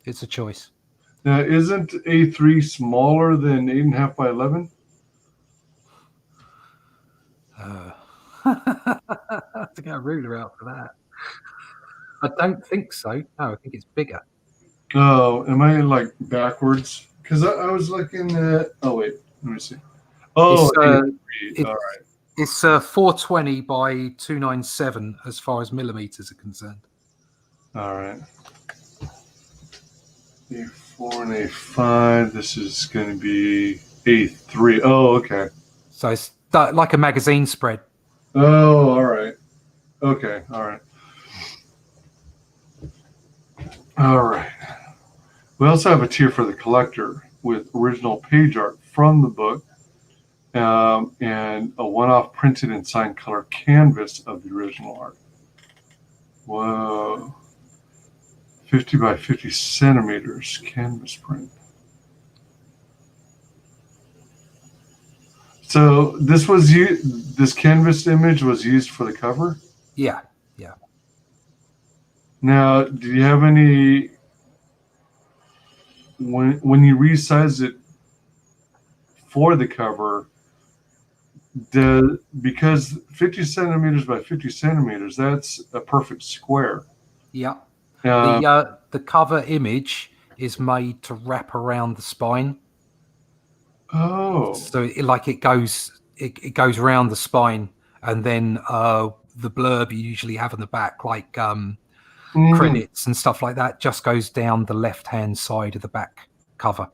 it's a choice. Now, isn't A3 smaller than 8.5 by 11? I have to get a ruler out for that. I don't think so. No, I think it's bigger. Oh, am I like backwards? Because I was looking at. Oh wait, let me see. Oh, all right. It's 420 by 297 as far as millimeters are concerned. All right. A4 and A5. This is going to be A3. Oh, okay. So it's like a magazine spread. Oh, all right. Okay, all right. All right. We also have a tier for the collector with original page art from the book and a one-off printed and signed color canvas of the original art. Whoa. 50 by 50 centimeters canvas print. So this canvas image was used for the cover? Yeah. Now, do you have any when you resize it for the cover? Because 50 centimeters by 50 centimeters, that's a perfect square. Yeah. The cover image is made to wrap around the spine. Oh. So it goes around the spine, and then the blurb you usually have on the back, like credits and stuff like that, just goes down the left-hand side of the back cover.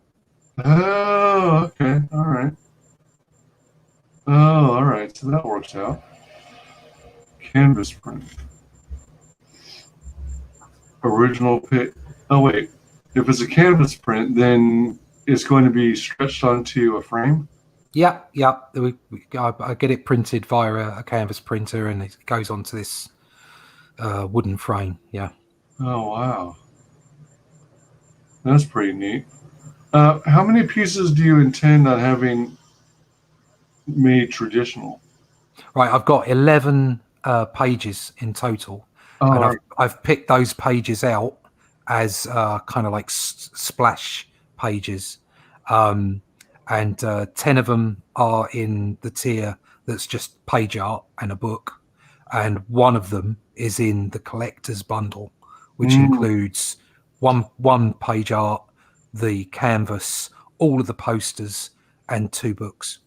Oh, okay. All right. Oh, all right. So that works out. Canvas print. Original pick. Oh, wait. If it's a canvas print, then it's going to be stretched onto a frame? Yeah. I get it printed via a canvas printer, and it goes onto this wooden frame. Yeah. Oh, wow. That's pretty neat. How many pieces do you intend on having made traditional? Right, I've got 11 pages in total, and I've picked those pages out as kind of like splash pages, and 10 of them are in the tier that's just page art and a book, and one of them is in the collector's bundle, which includes one page art, the canvas, all of the posters, and 2 books,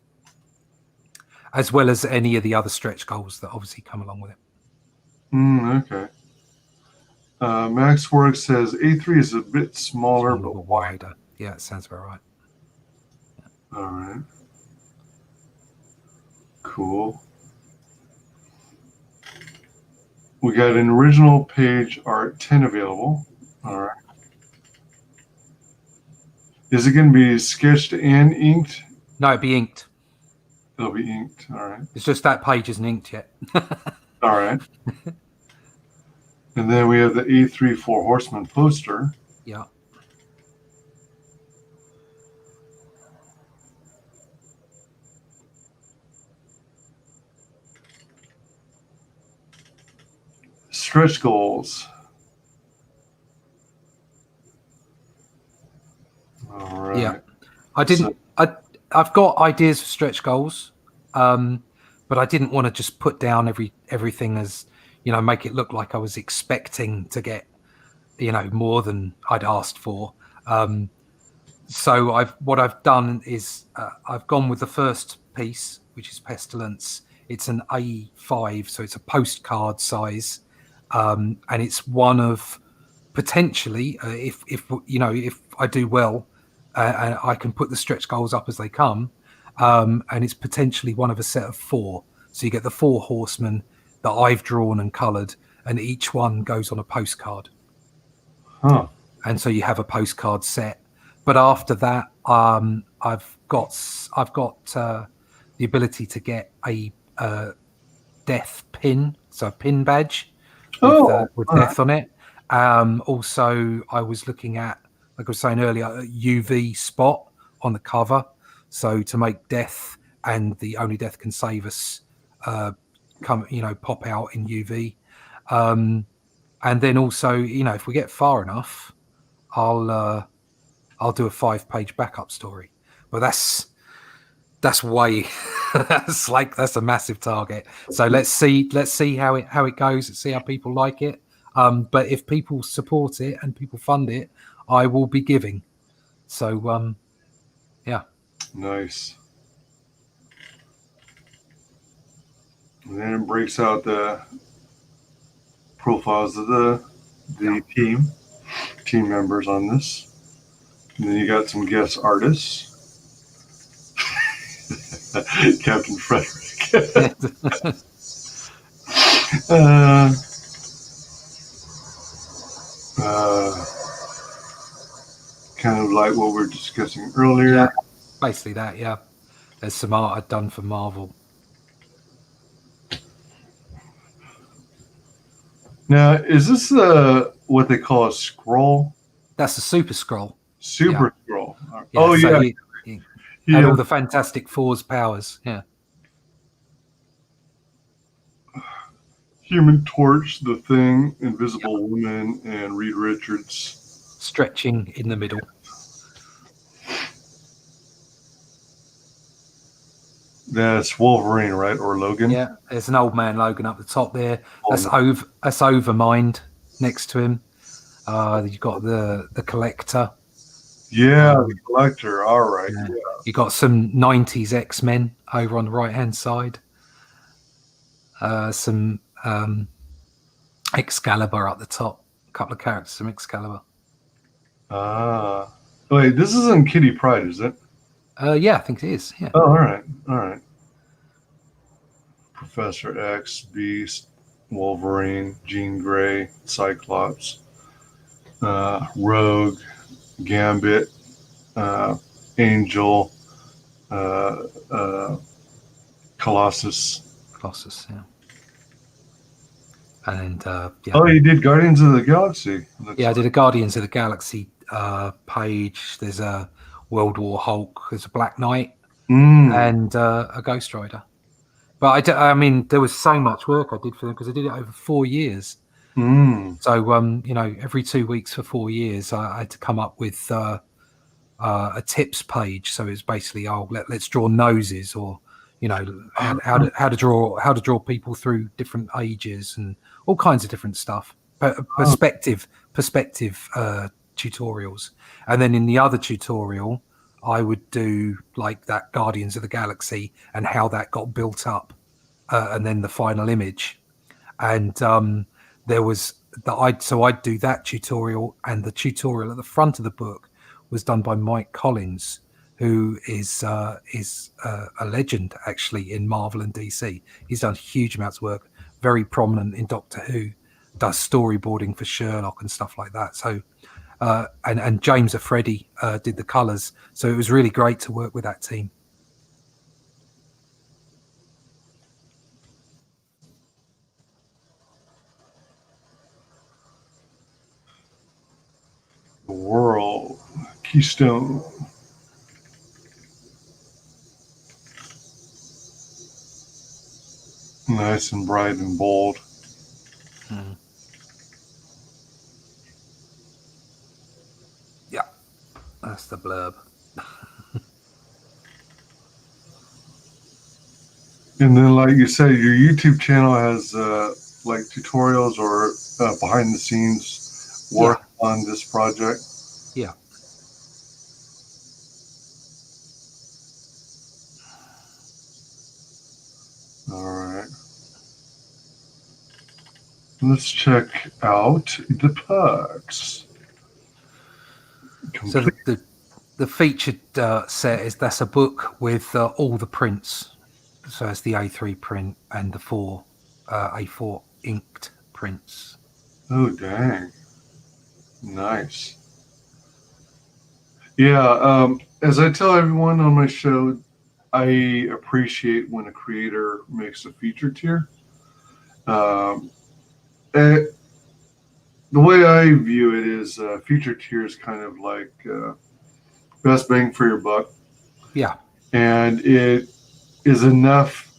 as well as any of the other stretch goals that obviously come along with it. Okay. Max Work says A3 is a bit smaller but wider. Yeah, it sounds about right. All right. Cool. We got an original page art 10 available. All right. Is it going to be sketched and inked? No, it'll be inked. It'll be inked. All right. It's just that page isn't inked yet. All right. And then we have the A3 Four Horsemen poster. Yeah. Stretch goals. All right. Yeah. I've got ideas for stretch goals, but I didn't want to just put down everything as, make it look like I was expecting to get, more than I'd asked for. So what I've done is I've gone with the first piece, which is Pestilence. It's an A5, so it's a postcard size, and it's one of potentially, if I do well, and I can put the stretch goals up as they come, and it's potentially one of a set of 4. So you get the 4 horsemen that I've drawn and coloured, and each one goes on a postcard. Huh. And so you have a postcard set. But after that, I've got the ability to get a death pin, so a pin badge with death on it. Also, I was looking at, like I was saying earlier, a UV spot on the cover, so to make death and the Only Death Can Save Us pop out in UV. And then also, if we get far enough, I'll do a 5-page backup story. But that's way that's a massive target. So let's see how it goes. Let's see how people like it. But if people support it and people fund it, I will be giving. So yeah. Nice. And then it breaks out the profiles of the team members on this. And then you got some guest artists. Captain Frederick. Kind of like what we were discussing earlier. Yeah, basically that, yeah. There's some art I've done for Marvel. Now, is this what they call a scroll? That's a super scroll. Super scroll. Yeah, oh, so yeah. And all the Fantastic Four's powers, yeah. Human Torch, The Thing, Invisible Woman, and Reed Richards. Stretching in the middle. That's Wolverine, right? Or Logan? Yeah, there's an old man Logan up the top there. That's Overmind next to him. You've got the Collector. Yeah, the Collector. All right. Yeah. Yeah. You got some 90s X-Men over on the right-hand side. Some Excalibur up the top. A couple of characters from Excalibur. Wait, this isn't Kitty Pryde, is it? Yeah, I think it is. Yeah. Oh, all right. All right. Professor X, Beast, Wolverine, Jean Grey, Cyclops, Rogue, Gambit, Angel, Colossus. Colossus, yeah. And yeah. Oh, you did Guardians of the Galaxy. Yeah, I did a Guardians of the Galaxy page. There's a World War Hulk. There's a Black Knight and a Ghost Rider. But I mean, there was so much work I did for them because I did it over 4 years. So you know, every 2 weeks for 4 years, I had to come up with a tips page. So it's basically, let's draw noses, or you know, how to draw people through different ages and all kinds of different stuff. Perspective tutorials. And then in the other tutorial, I would do like that Guardians of the Galaxy and how that got built up, and then the final image. And there was I'd do that tutorial, and the tutorial at the front of the book was done by Mike Collins, who is a legend actually in Marvel and DC. He's done huge amounts of work, very prominent in Doctor Who, does storyboarding for Sherlock and stuff like that. So and James Afredi did the colors. So it was really great to work with that team. The World, Keystone. Nice and bright and bold. Yeah, that's the blurb. And then, like you said, your YouTube channel has like tutorials or behind the scenes work on this project. Yeah. All right. Let's check out the perks. So the featured set that's a book with all the prints. So it's the A3 print and the 4 A4 inked prints. Oh, dang. Nice. Yeah, as I tell everyone on my show, I appreciate when a creator makes a feature tier. The way I view it is feature tier is kind of like best bang for your buck. Yeah. And it is enough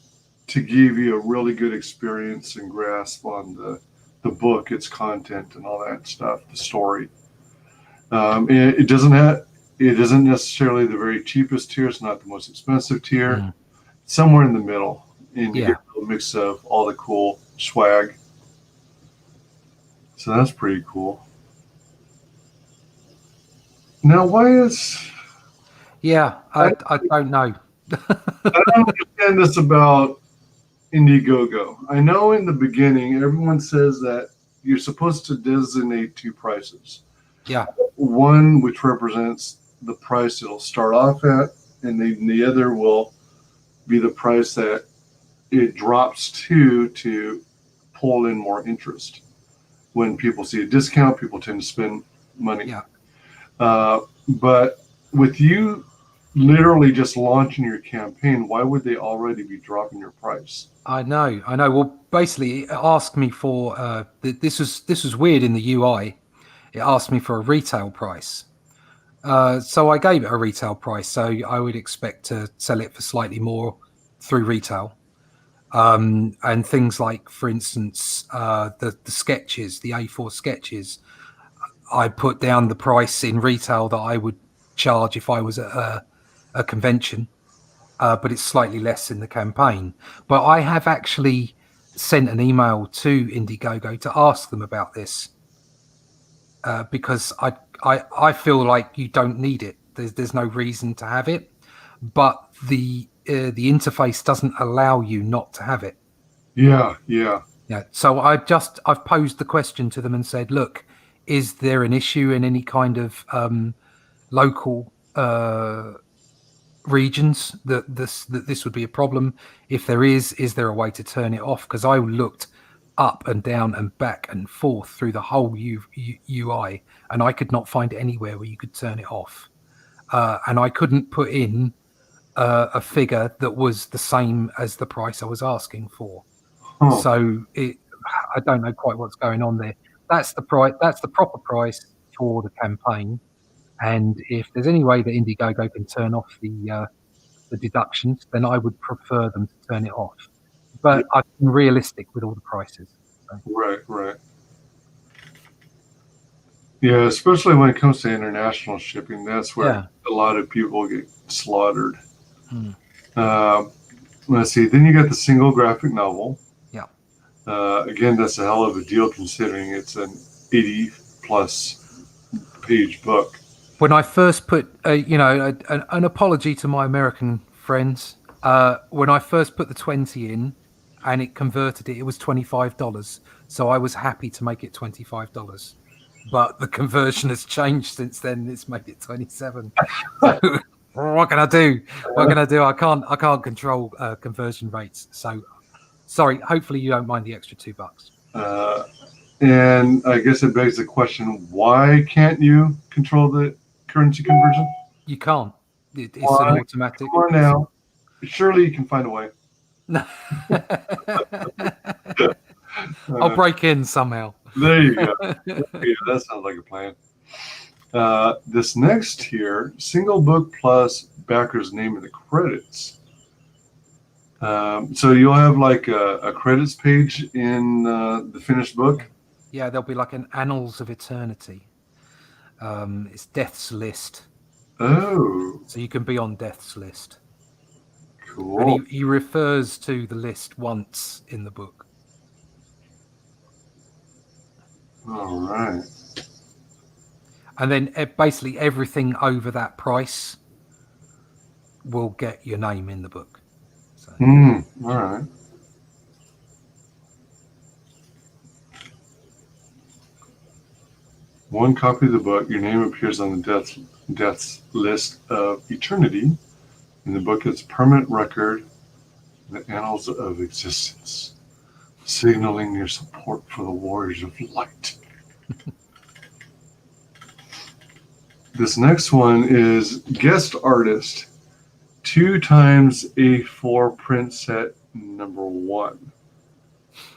to give you a really good experience and grasp on the book, its content, and all that stuff, the story. It isn't necessarily the very cheapest tier. It's not the most expensive tier. Somewhere in the middle, and you get a mix of all the cool swag. So that's pretty cool. Now, why is... Yeah, I don't know. I don't understand this about Indiegogo. I know in the beginning, everyone says that you're supposed to designate 2 prices. Yeah. One which represents the price it'll start off at, and the other will be the price that it drops to pull in more interest. When people see a discount, people tend to spend money. Yeah. But with you literally just launching your campaign, why would they already be dropping your price? I know. Well, basically, it asked me for this was weird in the UI. It asked me for a retail price, so I gave it a retail price. So I would expect to sell it for slightly more through retail. And things like, for instance, the sketches, the A4 sketches, I put down the price in retail that I would charge if I was at a convention, but it's slightly less in the campaign. But I have actually sent an email to Indiegogo to ask them about this, because I feel like you don't need it. There's no reason to have it, but the interface doesn't allow you not to have it. Yeah. So I've posed the question to them and said, look, is there an issue in any kind of local regions that this would be a problem? If there is there a way to turn it off? Because I looked up and down and back and forth through the whole UI, and I could not find anywhere where you could turn it off, and I couldn't put in a figure that was the same as the price I was asking for. So I don't know quite what's going on there. That's the price. That's the proper price for the campaign. And if there's any way that Indiegogo can turn off the deductions, then I would prefer them to turn it off. But I've been realistic with all the prices. So. Right. Yeah, especially when it comes to international shipping, that's where a lot of people get slaughtered. Let's see. Then you got the single graphic novel. Yeah. Again, that's a hell of a deal considering it's an 80+ page book. When I first put, an apology to my American friends. When I first put the 20 in, and it converted it was $25. So I was happy to make it $25. But the conversion has changed since then. It's made it 27. So what can I do? I can't control conversion rates. So sorry. Hopefully you don't mind the extra $2. And I guess it begs the question: why can't you control the currency conversion? You can't. It's an automatic. Come on now. Surely you can find a way. I'll break in somehow. There you go. Yeah, that sounds like a plan. This next tier, single book plus backer's name in the credits. So you'll have like a credits page in the finished book. Yeah, there'll be like an Annals of Eternity. It's Death's List. Oh. So you can be on Death's List. Cool. And he refers to the list once in the book. All right. And then basically everything over that price will get your name in the book. So. All right. One copy of the book, your name appears on the death's list of eternity. In the book, it's permanent record in the annals of existence, signaling your support for the warriors of light. This next one is guest artist, 2x A4 print set number 1.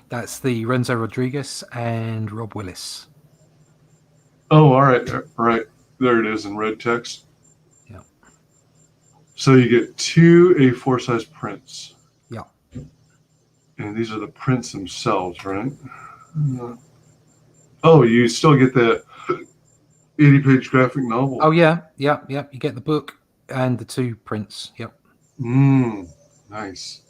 That's the Renzo Rodriguez and Rob Willis. Oh, all right. There it is in red text. Yeah. So you get 2 A4 size prints. Yeah. And these are the prints themselves, right? Oh, you still get the 80-page graphic novel. Oh, yeah. You get the book and the 2 prints. Yep. Nice.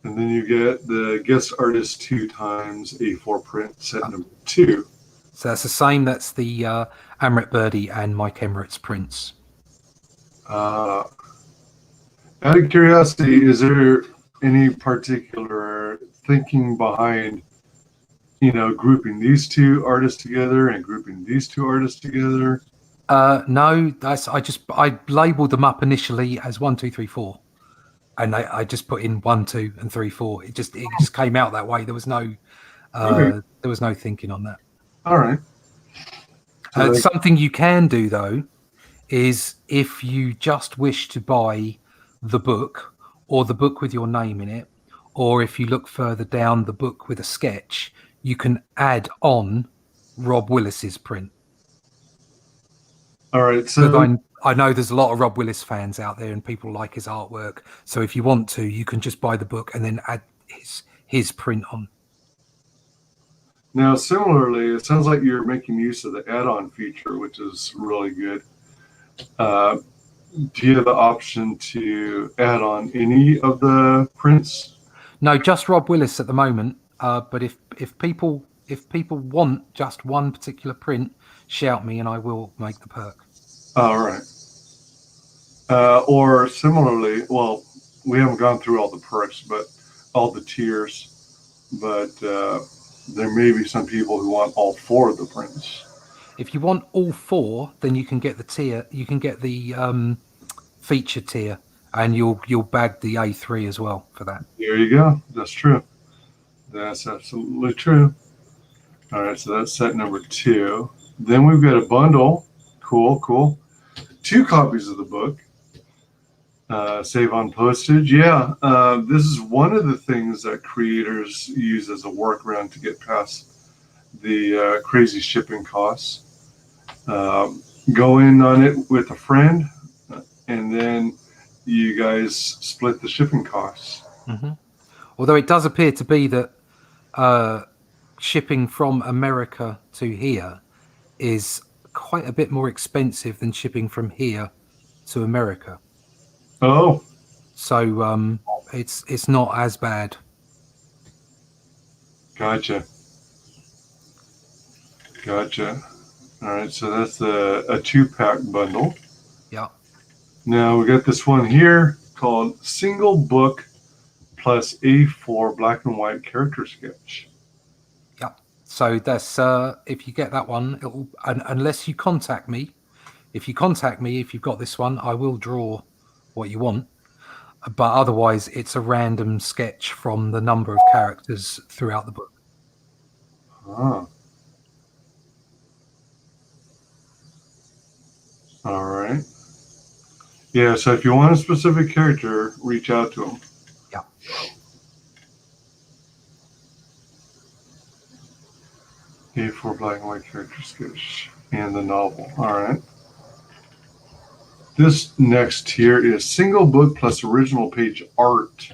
And then you get the guest artist 2x A4 print set number 2. So that's the same. That's the Amrit Birdie and Mike Emmerich prints. Out of curiosity, is there any particular thinking behind, grouping these 2 artists together and grouping these 2 artists together? No, I labeled them up initially as 1, 2, 3, 4. And I just put in 1, 2, and 3, 4. It just came out that way. There was no thinking on that. All right. Something you can do though is if you just wish to buy the book or the book with your name in it, or if you look further down, the book with a sketch, you can add on Rob Willis's print. All right. So I know there's a lot of Rob Willis fans out there, and people like his artwork. So if you want to, you can just buy the book and then add his print on. Now, similarly, it sounds like you're making use of the add-on feature, which is really good. Do you have the option to add on any of the prints? No, just Rob Willis at the moment. But if people want just one particular print, shout me and I will make the perk. All right. Or similarly, well, we haven't gone through all the perks, but all the tiers. But there may be some people who want all 4 of the prints. If you want all 4, then you can get the tier. You can get the feature tier, and you'll bag the A3 as well for that. There you go. That's true. That's absolutely true. All right, so that's set number 2. Then we've got a bundle. Cool. 2 copies of the book. Save on postage. Yeah, this is one of the things that creators use as a workaround to get past the crazy shipping costs. Go in on it with a friend, and then you guys split the shipping costs. Mm-hmm. Although it does appear to be that shipping from America to here is quite a bit more expensive than shipping from here to America. Oh, so it's not as bad. Gotcha. All right, so that's a 2-pack bundle. Yeah. Now we got this one here called Single Book plus A4 black and white character sketch. Yeah. So that's if you get that one, it'll, unless you contact me. If you contact me, if you've got this one, I will draw what you want. But otherwise, it's a random sketch from the number of characters throughout the book. Ah. All right. Yeah, so if you want a specific character, reach out to them. Yeah. A4 black and white character sketch and the novel. All right. This next tier is single book plus original page art.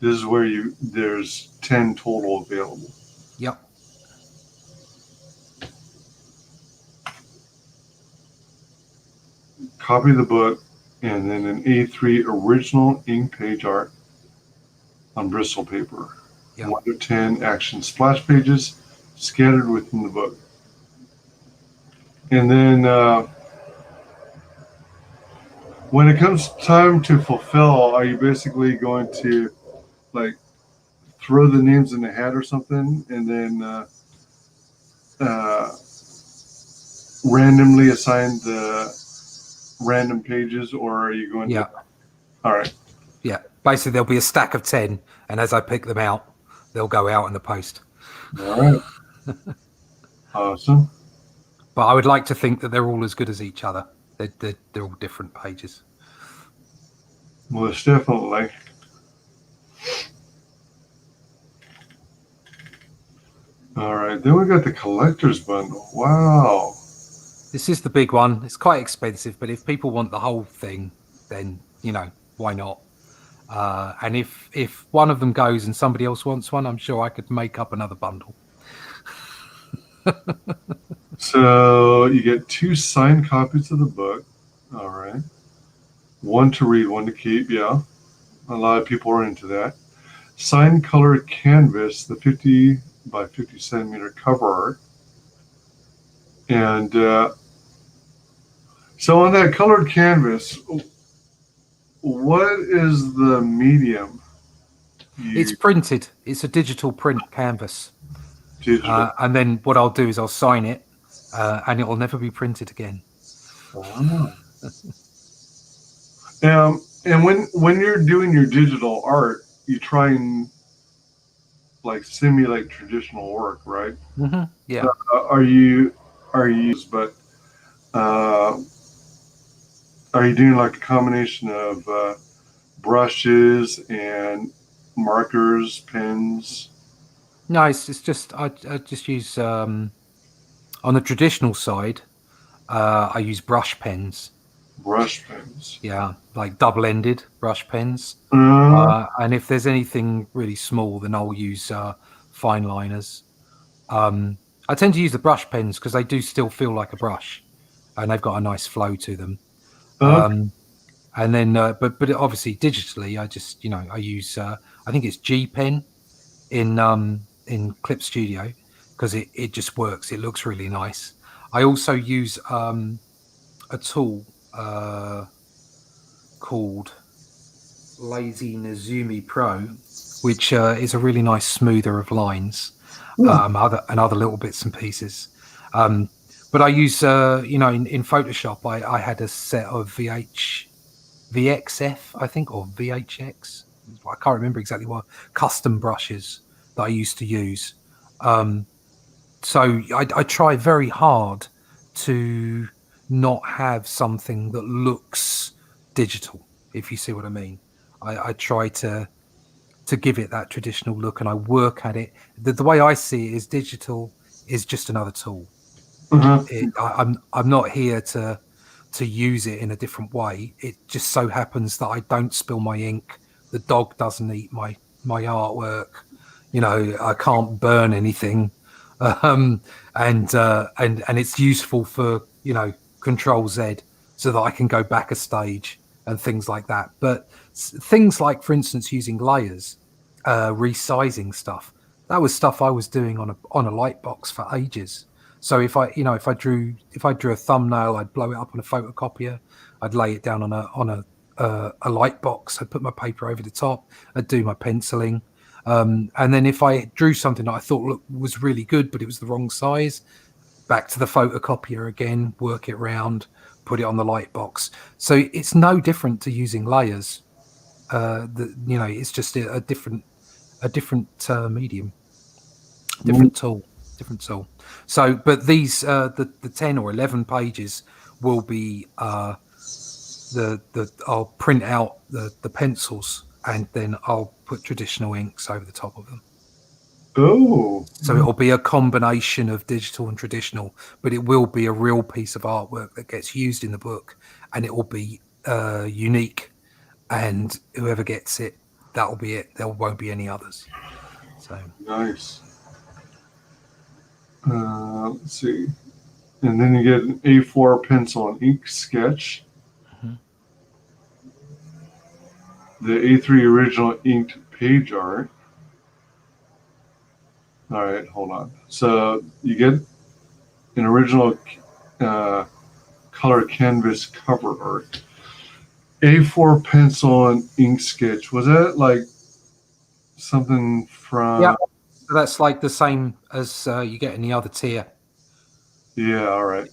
This is where there's 10 total available. Yep. Copy the book and then an A3 original ink page art on Bristol paper. Yep. 1 to 10 action splash pages scattered within the book. And then when it comes time to fulfill, are you basically going to like throw the names in a hat or something and then randomly assign the random pages, or are you going to? All right. Yeah. Basically, there'll be a stack of 10, and as I pick them out, they'll go out in the post. All right. Awesome. But I would like to think that they're all as good as each other. They're all different pages. Most definitely. All right. Then we got the collector's bundle. Wow. This is the big one. It's quite expensive, but if people want the whole thing, then, why not? And if one of them goes and somebody else wants one, I'm sure I could make up another bundle. So you get 2 signed copies of the book. All right. 1 to read, 1 to keep. Yeah. A lot of people are into that. Signed color canvas, the 50 by 50 centimeter cover art. And so on that colored canvas, what is the medium? It's printed. It's a digital print canvas. Digital. And then what I'll do is I'll sign it, and it will never be printed again. Oh. And when you're doing your digital art, you try and like simulate traditional work, right? Mm-hmm. Yeah. Are you doing like a combination of brushes and markers, pens? No, it's just I just use on the traditional side. I use brush pens, Brush pens. Yeah, like double-ended brush pens. And if there's anything really small, then I'll use fine liners. I tend to use the brush pens because they do still feel like a brush, and they've got a nice flow to them. And then, but obviously digitally, I just I use I think it's G Pen in Clip Studio because it just works. It looks really nice. I also use a tool called Lazy Nezumi Pro, which is a really nice smoother of lines, and other little bits and pieces. But I use, in Photoshop, I had a set of VXF, I think, or VHX. I can't remember exactly what custom brushes that I used to use. So I try very hard to not have something that looks digital, if you see what I mean. I try to give it that traditional look, and I work at it. The way I see it is digital is just another tool. I'm not here to use it in a different way. It just so happens that I don't spill my ink. The dog doesn't eat my artwork. I can't burn anything. And it's useful for Control Z so that I can go back a stage and things like that. But things like, for instance, using layers, resizing stuff, that was stuff I was doing on a light box for ages. So if I drew a thumbnail, I'd blow it up on a photocopier, I'd lay it down on a light box, I'd put my paper over the top, I'd do my penciling. And then if I drew something that I thought was really good, but it was the wrong size, back to the photocopier again, work it round, put it on the light box. So it's no different to using layers. It's just a different medium, different tool. So, but these the 10 or 11 pages will be I'll print out the pencils, and then I'll put traditional inks over the top of them. Oh. So it'll be a combination of digital and traditional, but it will be a real piece of artwork that gets used in the book, and it will be unique, and whoever gets it, that'll be it. There won't be any others. So nice. Let's see. And then you get an A4 pencil and ink sketch. The A3 original inked page art. All right, hold on. So you get an original color canvas cover art. A4 pencil and ink sketch. Was that like something from... Yeah, that's like the same as you get in the other tier. Yeah, all right.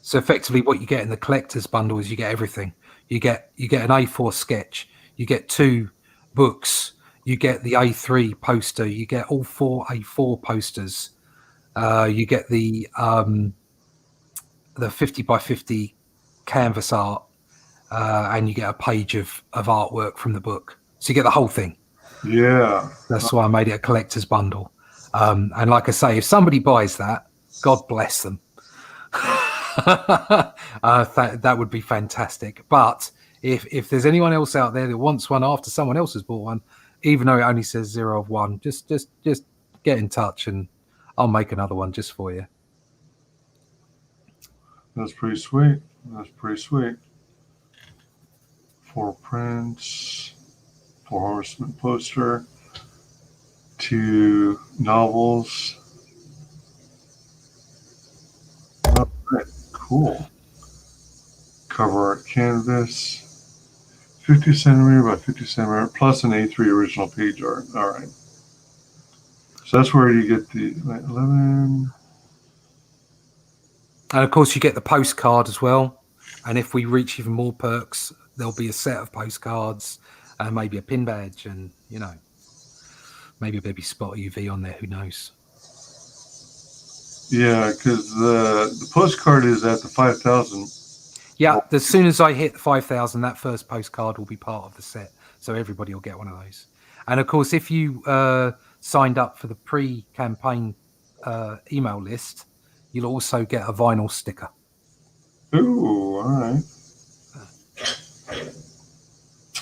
So effectively what you get in the collector's bundle is you get everything. You get an A4 sketch, you get 2 books, you get the A3 poster, you get all 4 A4 posters, you get the 50 by 50 canvas art, and you get a page of artwork from the book. So you get the whole thing. Yeah. That's why I made it a collector's bundle. And like I say, if somebody buys that, God bless them. That would be fantastic. But if there's anyone else out there that wants one after someone else has bought one, even though it only says 0 of 1, just get in touch and I'll make another one just for you. That's pretty sweet. 4 prints, 4 Horsemen poster, 2 novels. All right, cool. Cover art canvas, 50 centimeter by 50 centimeter, plus an A3 original page art. All right. So that's where you get the 11. And of course, you get the postcard as well. And if we reach even more perks, there'll be a set of postcards and maybe a pin badge and, maybe a baby spot UV on there. Who knows? Yeah, because the postcard is at the 5,000. Yeah, as soon as I hit 5,000, that first postcard will be part of the set. So everybody will get one of those. And of course, if you signed up for the pre-campaign email list, you'll also get a vinyl sticker. Ooh, all right.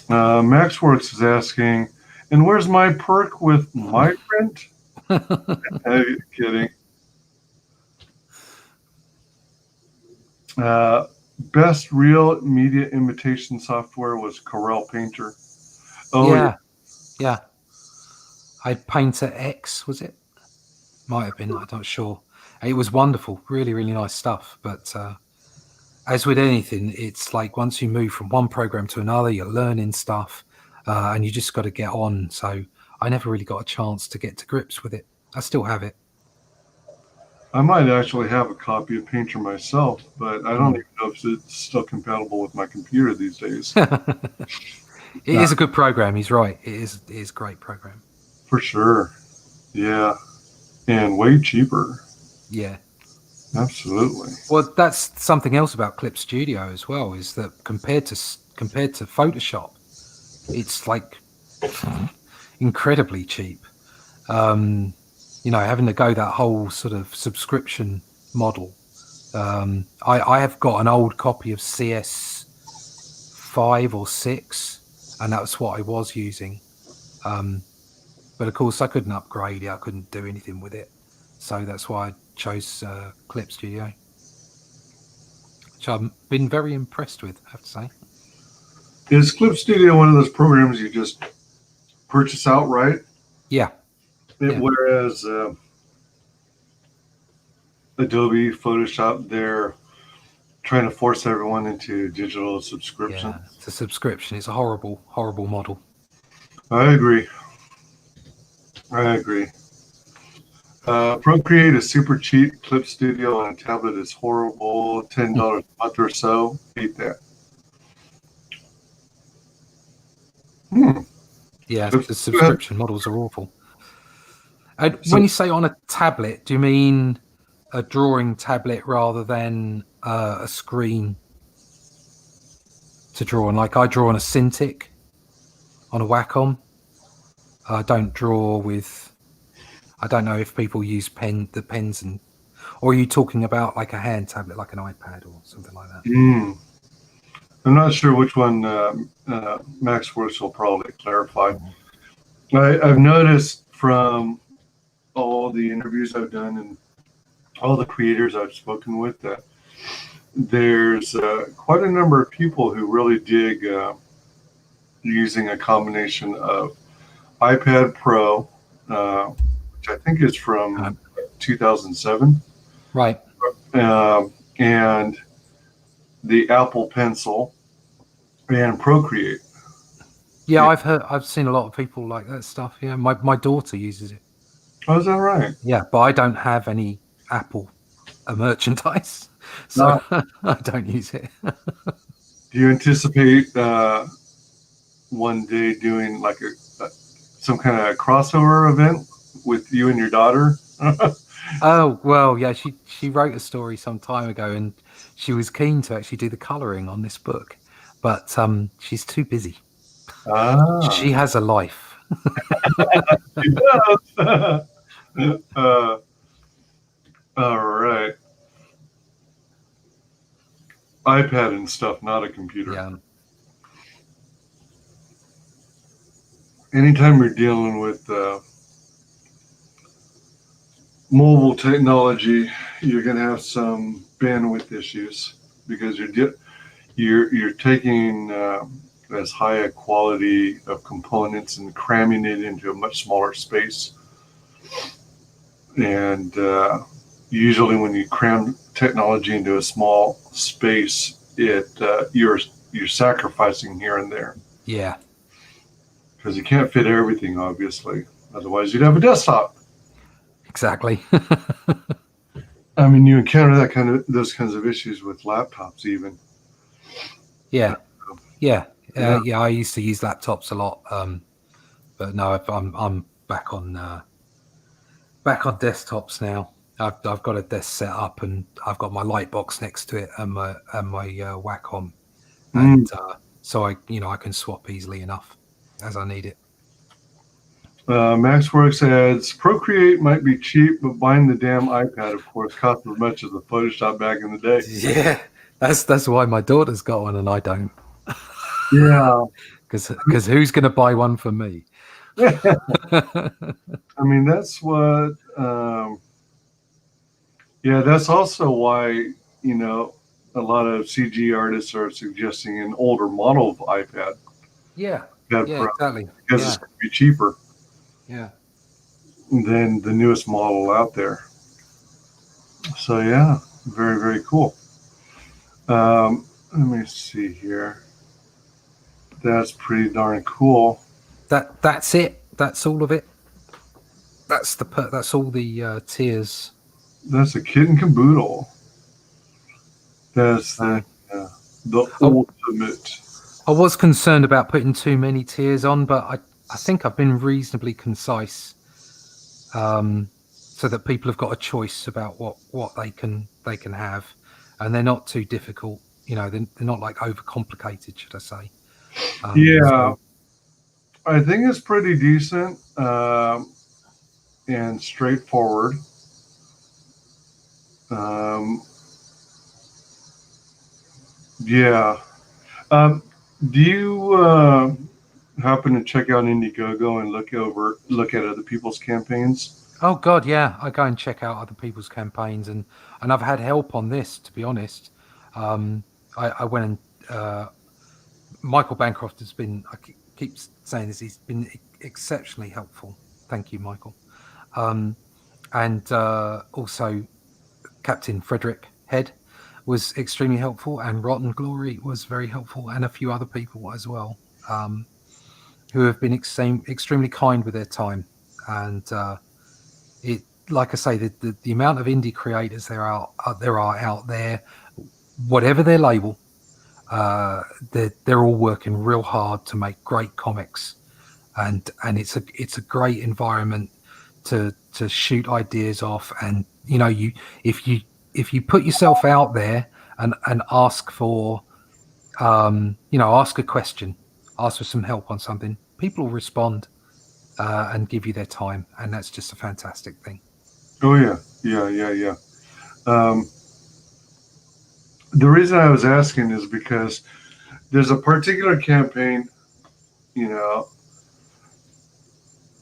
Maxworks is asking, and where's my perk with my print? Hey, kidding. Best real media imitation software was Corel Painter. Oh, yeah. I Painter X, was it? Might have been. I'm not sure. It was wonderful, really, really nice stuff. But as with anything, it's like once you move from one program to another, you're learning stuff, and you just got to get on. So I never really got a chance to get to grips with it. I still have it. I might actually have a copy of Painter myself, but I don't even know if it's still compatible with my computer these days. It is a good program. He's right. It is a great program. For sure. Yeah. And way cheaper. Yeah. Absolutely. Well, that's something else about Clip Studio as well, is that compared to Photoshop, it's like incredibly cheap. Having to go that whole sort of subscription model. I have got an old copy of CS5 or 6, and that's what I was using. But of course, I couldn't upgrade it. I couldn't do anything with it. So that's why I chose Clip Studio, which I've been very impressed with, I have to say. Is Clip Studio one of those programs you just purchase outright? Yeah. Whereas Adobe, Photoshop, they're trying to force everyone into digital subscription. Yeah, it's a subscription. It's a horrible, horrible model. I agree. Procreate is super cheap. Clip Studio on a tablet is horrible. $10 a month or so. Hate that. Yeah, the subscription models are awful. And when you say on a tablet, do you mean a drawing tablet rather than a screen to draw on? Like I draw on a Cintiq, on a Wacom. I don't draw with. I don't know if people use the pens, or are you talking about like a hand tablet, like an iPad or something like that? I'm not sure which one Maxworks will probably clarify. I've noticed from all the interviews I've done and all the creators I've spoken with that there's quite a number of people who really dig using a combination of iPad Pro, which I think is from 2007, right? And the Apple Pencil and Procreate. Yeah, I've seen a lot of people like that stuff. Yeah, my daughter uses it. Oh, is that right? Yeah, but I don't have any Apple merchandise, so I don't use it. Do you anticipate one day doing like some kind of crossover event with you and your daughter? Oh, well, yeah, she wrote a story some time ago, and she was keen to actually do the coloring on this book, but she's too busy. She has a life. She does. All right. iPad and stuff, not a computer. Yeah. Anytime you're dealing with mobile technology, you're going to have some bandwidth issues because you're taking as high a quality of components and cramming it into a much smaller space. And usually, when you cram technology into a small space, you're sacrificing here and there. Yeah. Because you can't fit everything, obviously. Otherwise, you'd have a desktop. Exactly. I mean, you encounter those kinds of issues with laptops, even. Yeah. I used to use laptops a lot, but no, I'm back on desktops now. I've got a desk set up, and I've got my light box next to it, and my Wacom, and so I can swap easily enough as I need it. Maxworks adds, Procreate might be cheap, but buying the damn iPad, of course, cost as much as the Photoshop back in the day. Yeah, that's why my daughter's got one and I don't. Yeah, because who's going to buy one for me? I mean, that's what. Yeah, that's also why a lot of CG artists are suggesting an older model of iPad. Yeah, iPad yeah, Pro, exactly. because it's going to be cheaper. Yeah. Than the newest model out there. So yeah, very, very cool. Let me see here. That's pretty darn cool. That's it. That's all of it. That's all the tiers. That's a kit and caboodle. That's the ultimate. I was concerned about putting too many tiers on, but I think I've been reasonably concise, so that people have got a choice about what they can have, and they're not too difficult. They're not like overcomplicated, should I say? Yeah, I think it's pretty decent and straightforward. Yeah. Do you happen to check out Indiegogo and look at other people's campaigns? Oh God, yeah. I go and check out other people's campaigns, and I've had help on this, to be honest. I went and Michael Bancroft has been. I keep saying this. He's been exceptionally helpful. Thank you, Michael. And also Captain Frederick Head was extremely helpful, and Rotten Glory was very helpful, and a few other people as well, who have been extremely kind with their time. And it, like I say, the amount of indie creators there are out there, whatever their label, they're all working real hard to make great comics, and it's a great environment to shoot ideas off. And if you put yourself out there and ask for ask a question, ask for some help on something, people will respond and give you their time, and that's just a fantastic thing. Oh yeah. The reason I was asking is because there's a particular campaign,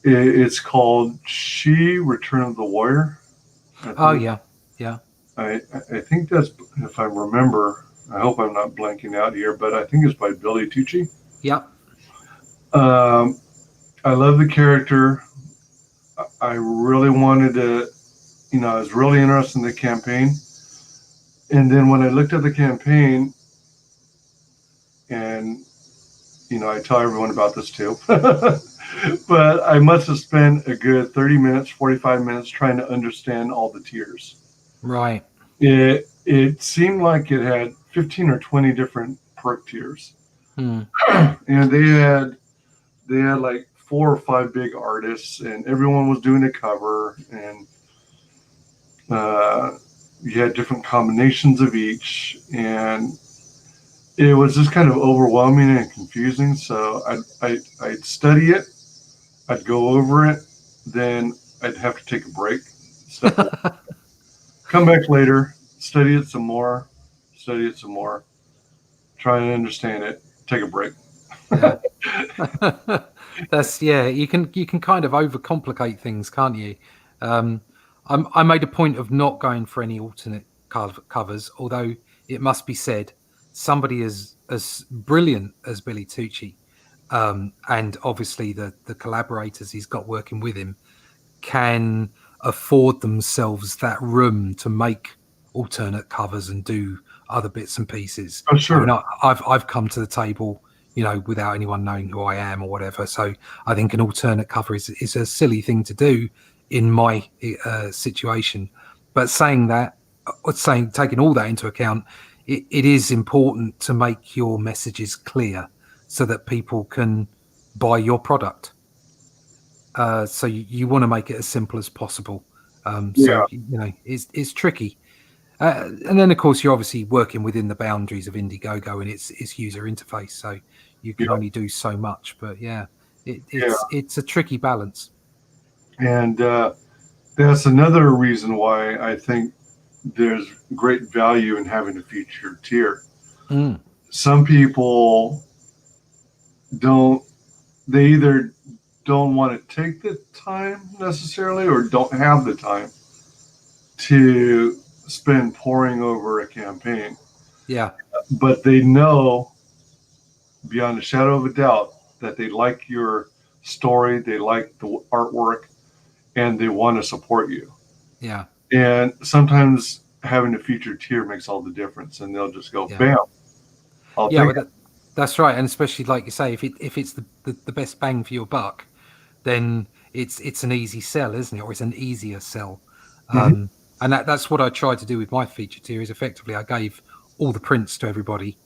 it's called She Return of the Warrior. Oh yeah. I think that's, if I remember, I hope I'm not blanking out here, but I think it's by Billy Tucci. Yep. I love the character. I really wanted to, I was really interested in the campaign. And then when I looked at the campaign, and, I tell everyone about this too, but I must have spent a good 30 minutes, 45 minutes trying to understand all the tiers. Right. It seemed like it had 15 or 20 different perk tiers. And they had like 4 or 5 big artists, and everyone was doing a cover, and you had different combinations of each, and it was just kind of overwhelming and confusing. So I'd study it, I'd go over it, then I'd have to take a break, come back later, study it some more, try and understand it, take a break. Yeah. You can kind of overcomplicate things, can't you? I made a point of not going for any alternate covers, although it must be said, somebody as brilliant as Billy Tucci, and obviously the collaborators he's got working with him, can afford themselves that room to make alternate covers and do other bits and pieces. Oh, sure. I mean, I've come to the table, without anyone knowing who I am or whatever. So I think an alternate cover is a silly thing to do in my situation. But taking all that into account, it is important to make your messages clear so that people can buy your product. So you want to make it as simple as possible. It's tricky. And then, of course, you're obviously working within the boundaries of Indiegogo and its user interface, so you can only do so much. But it's a tricky balance. And that's another reason why I think there's great value in having a featured tier. Some people they either don't want to take the time necessarily or don't have the time to spend poring over a campaign. Yeah. But they know beyond a shadow of a doubt that they like your story, they like the artwork, and they want to support you. Yeah. And sometimes having a featured tier makes all the difference, and they'll just go, bam. That's right. And especially like you say, if it's the best bang for your buck, then it's an easy sell, isn't it? Or it's an easier sell. And that's what I tried to do with my feature tier. Is effectively I gave all the prints to everybody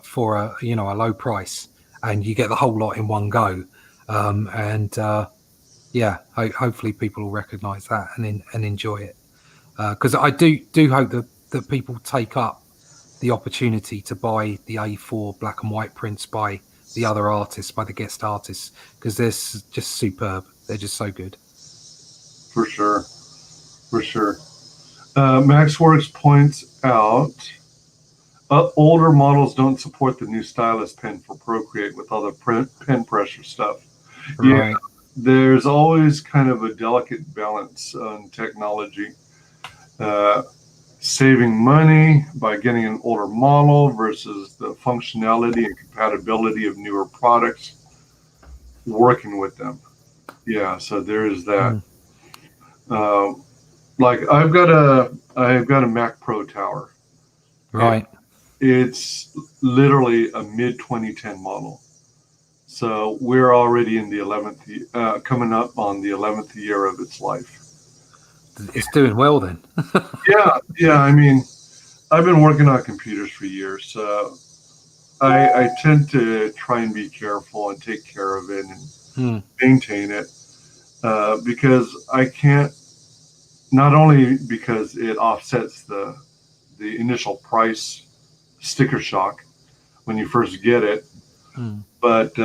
for a low price, and you get the whole lot in one go. Hopefully people will recognise that and enjoy it, because I do hope that people take up the opportunity to buy the A4 black and white prints by the other artists, by the guest artists, because they're just superb. They're just so good. For sure. Maxworks points out older models don't support the new stylus pen for Procreate with all the pen pressure stuff. Right. Yeah, there's always kind of a delicate balance on technology. Saving money by getting an older model versus the functionality and compatibility of newer products, working with them. Yeah, so there's that. Like I've got a Mac Pro tower. Right. It's literally a mid 2010 model. So we're already in the 11th, coming up on the 11th year of its life. It's doing well then. Yeah. I mean, I've been working on computers for years, so I tend to try and be careful and take care of it and maintain it, because I can't. Not only because it offsets the initial price sticker shock when you first get it, but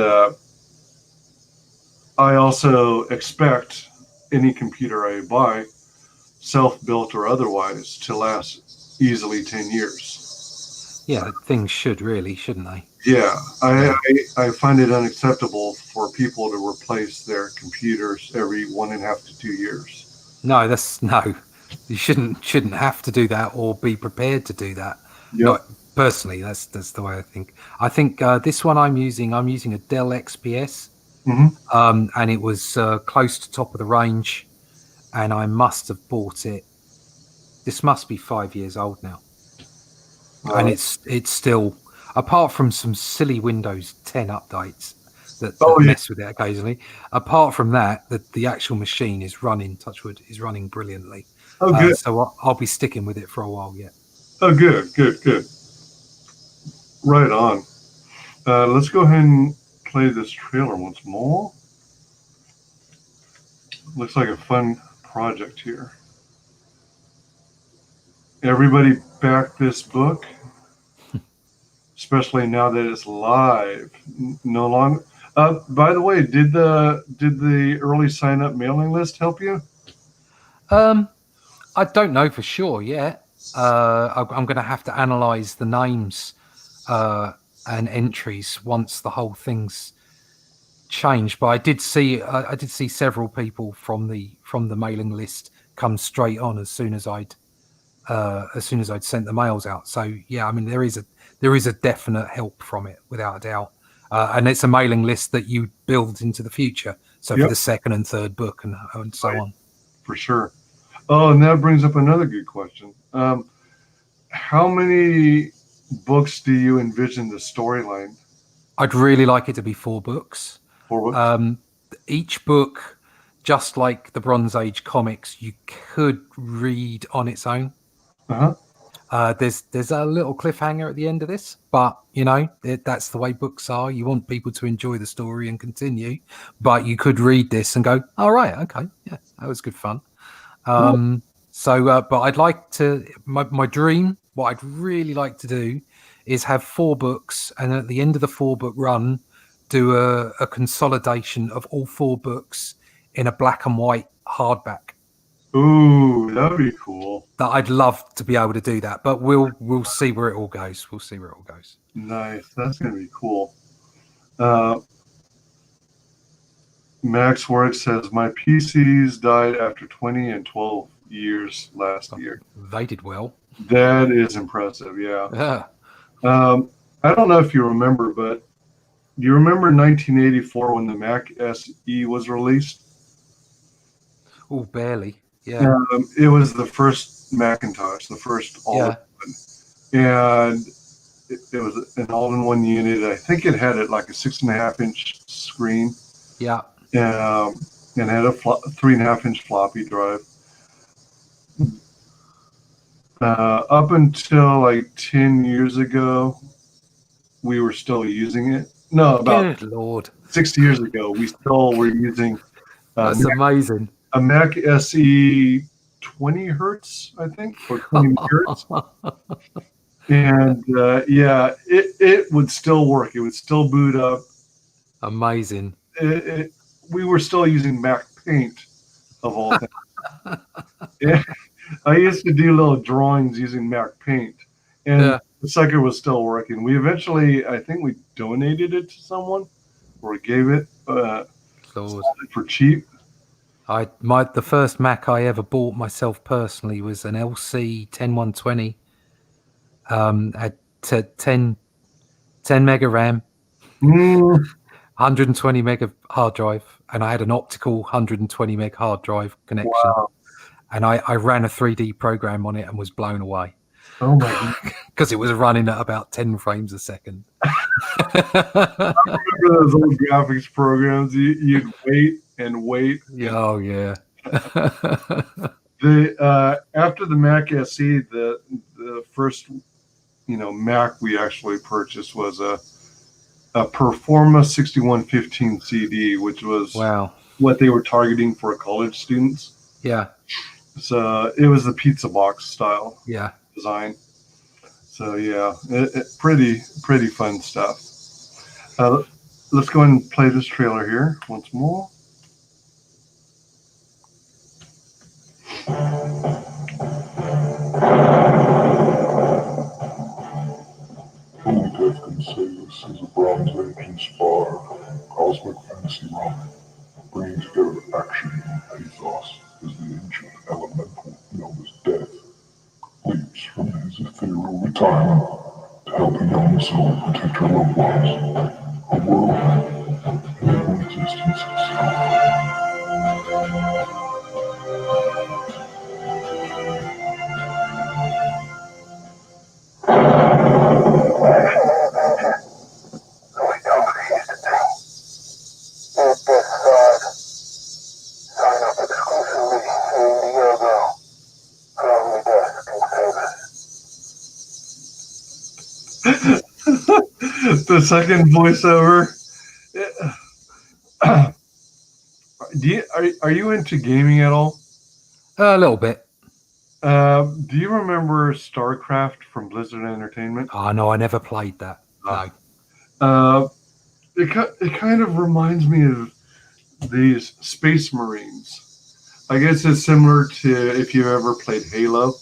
I also expect any computer I buy, self-built or otherwise, to last easily 10 years. Yeah, things should really, shouldn't they? Yeah, I find it unacceptable for people to replace their computers every 1.5 to 2 years. No, you shouldn't have to do that or be prepared to do that. Yep. Not personally, that's the way I think. I think this one I'm using a Dell XPS, and it was close to top of the range, and I must have bought it. This must be 5 years old now, and it's still, apart from some silly Windows 10 updates that mess with it occasionally. Apart from that, the actual machine is running. Touchwood is running brilliantly. Oh, good. So I'll be sticking with it for a while yet. Oh, good. Right on. Let's go ahead and play this trailer once more. Looks like a fun project here. Everybody back this book, especially now that it's live. No longer. By the way, did the early sign up mailing list help you? I don't know for sure yet. I'm going to have to analyze the names and entries once the whole thing's changed. But I did see several people from the mailing list come straight on as soon as I'd sent the mails out. So yeah, I mean there is a definite help from it without a doubt. And it's a mailing list that you build into the future. So for the second and third book and so on. For sure. Oh, and that brings up another good question. How many books do you envision the storyline? I'd really like it to be 4 books. 4 books? Each book, just like the Bronze Age comics, you could read on its own. There's a little cliffhanger at the end of this, but that's the way books are. You want people to enjoy the story and continue, but you could read this and go, "All right, okay, yeah, that was good fun." But I'd like to. My dream, what I'd really like to do, is have 4 books, and at the end of the 4-book run, do a consolidation of all 4 books in a black and white hardback. Ooh, that'd be cool. I'd love to be able to do that, but we'll see where it all goes. Nice. That's gonna be cool. Max Work says, my PCs died after 20 and 12 years last year. They did well. That is impressive, yeah. Yeah. I don't know if you remember, but do you remember 1984 when the Mac SE was released? Oh, barely. Yeah. It was the first Macintosh, the first all-in-one. And it was an all-in-one unit. I think it had like a 6.5-inch screen. Yeah. And had a 3.5-inch floppy drive. Up until like 10 years ago, we were still using it. No, about Good Lord. 6 years ago, we still were using That's amazing. A Mac SE 20 hertz, I think, or 20 hertz. And yeah, it would still work. It would still boot up. Amazing. We were still using Mac Paint, of all things. Yeah, I used to do little drawings using Mac Paint, and the sucker was still working. We eventually, I think we donated it to someone, or gave it for cheap. The first Mac I ever bought myself personally was an LC 10120. Had 10 mega RAM, 120 mega hard drive, and I had an optical 120 meg hard drive connection. Wow. And I ran a 3D program on it and was blown away. Oh my god! Because it was running at about 10 frames a second. I remember those old graphics programs. You'd wait and wait. Oh yeah. After the Mac SE, the first Mac we actually purchased was a Performa 6115 CD, which was what they were targeting for college students. Yeah. So it was the pizza box style design. So yeah, pretty fun stuff. Let's go ahead and play this trailer here once more. Only death can save us is a Bronze Age inspired cosmic fantasy realm, bringing together action and pathos as the ancient elemental known as death leaps from his ethereal retirement to help a young soul protect her loved ones, a world, and even existence itself. The second voiceover. Are you into gaming at all? A little bit. Do you remember StarCraft from Blizzard Entertainment? Oh no, I never played that. No. It kind of reminds me of these Space Marines. I guess it's similar to if you ever played Halo.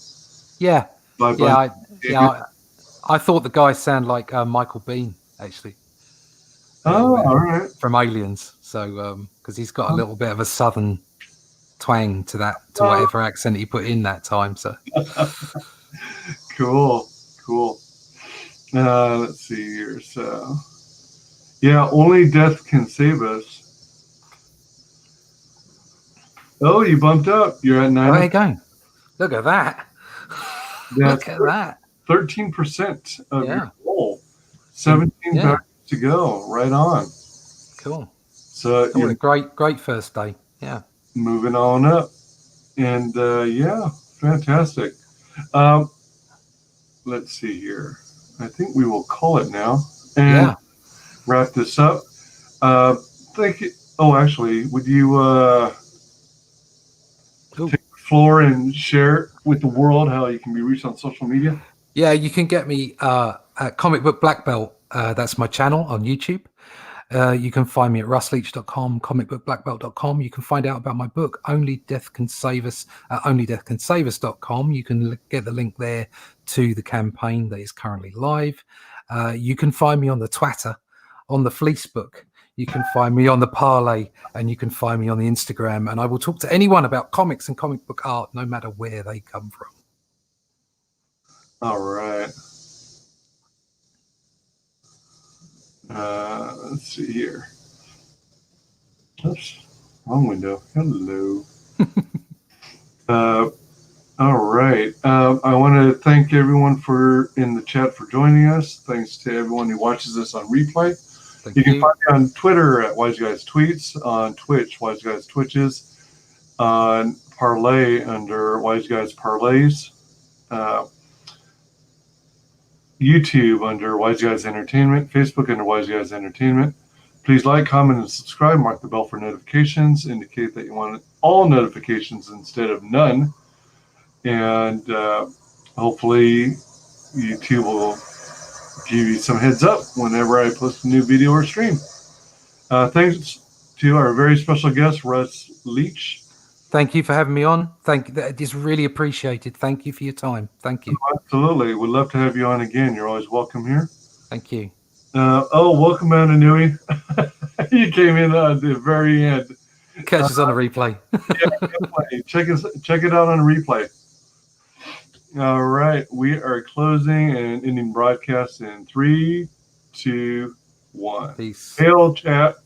Yeah. I thought the guy sounded like Michael Biehn, actually. Oh, all right. From Aliens. So, because he's got a little bit of a southern twang to whatever accent he put in that time. So, cool. Let's see here. So, yeah, only death can save us. Oh, you bumped up. You're at 9. Where are you going? Look at that. Look at that. 13% of your goal. 17 back to go. Right on. Cool. So what a great first day. Yeah. Moving on up. And fantastic. Let's see here. I think we will call it now and wrap this up. Thank you. Oh, actually, would you take the floor and share with the world how you can be reached on social media? Yeah, you can get me at Comic Book Black Belt. That's my channel on YouTube. You can find me at russleach.com, comicbookblackbelt.com. You can find out about my book, Only Death Can Save Us, at onlydeathcansavus.com. You can get the link there to the campaign that is currently live. You can find me on the Twitter on the Fleece book. You can find me on the Parlay, and you can find me on the Instagram. And I will talk to anyone about comics and comic book art, no matter where they come from. All right. Let's see here. Oops, wrong window. Hello. All right. I want to thank everyone in the chat for joining us. Thanks to everyone who watches us on replay. You can find me on Twitter at WyzGyz Tweets, on Twitch, WyzGyz Twitches, on Parlay under WyzGyz Parlays, YouTube under WyzGyz Entertainment, Facebook under WyzGyz Entertainment. Please like, comment, and subscribe. Mark the bell for notifications. Indicate that you want all notifications instead of none. And hopefully YouTube will give you some heads up whenever I post a new video or stream. Thanks to our very special guest, Russ Leach. Thank you for having me on. Thank you. That is really appreciated. Thank you for your time. Thank you. Absolutely. We'd love to have you on again. You're always welcome here. Thank you. Welcome, Ananui. You came in at the very end. Catch us on a replay. Yeah, check it out on a replay. All right. We are closing and ending broadcast in 3, 2, 1. Peace. Hail, chat.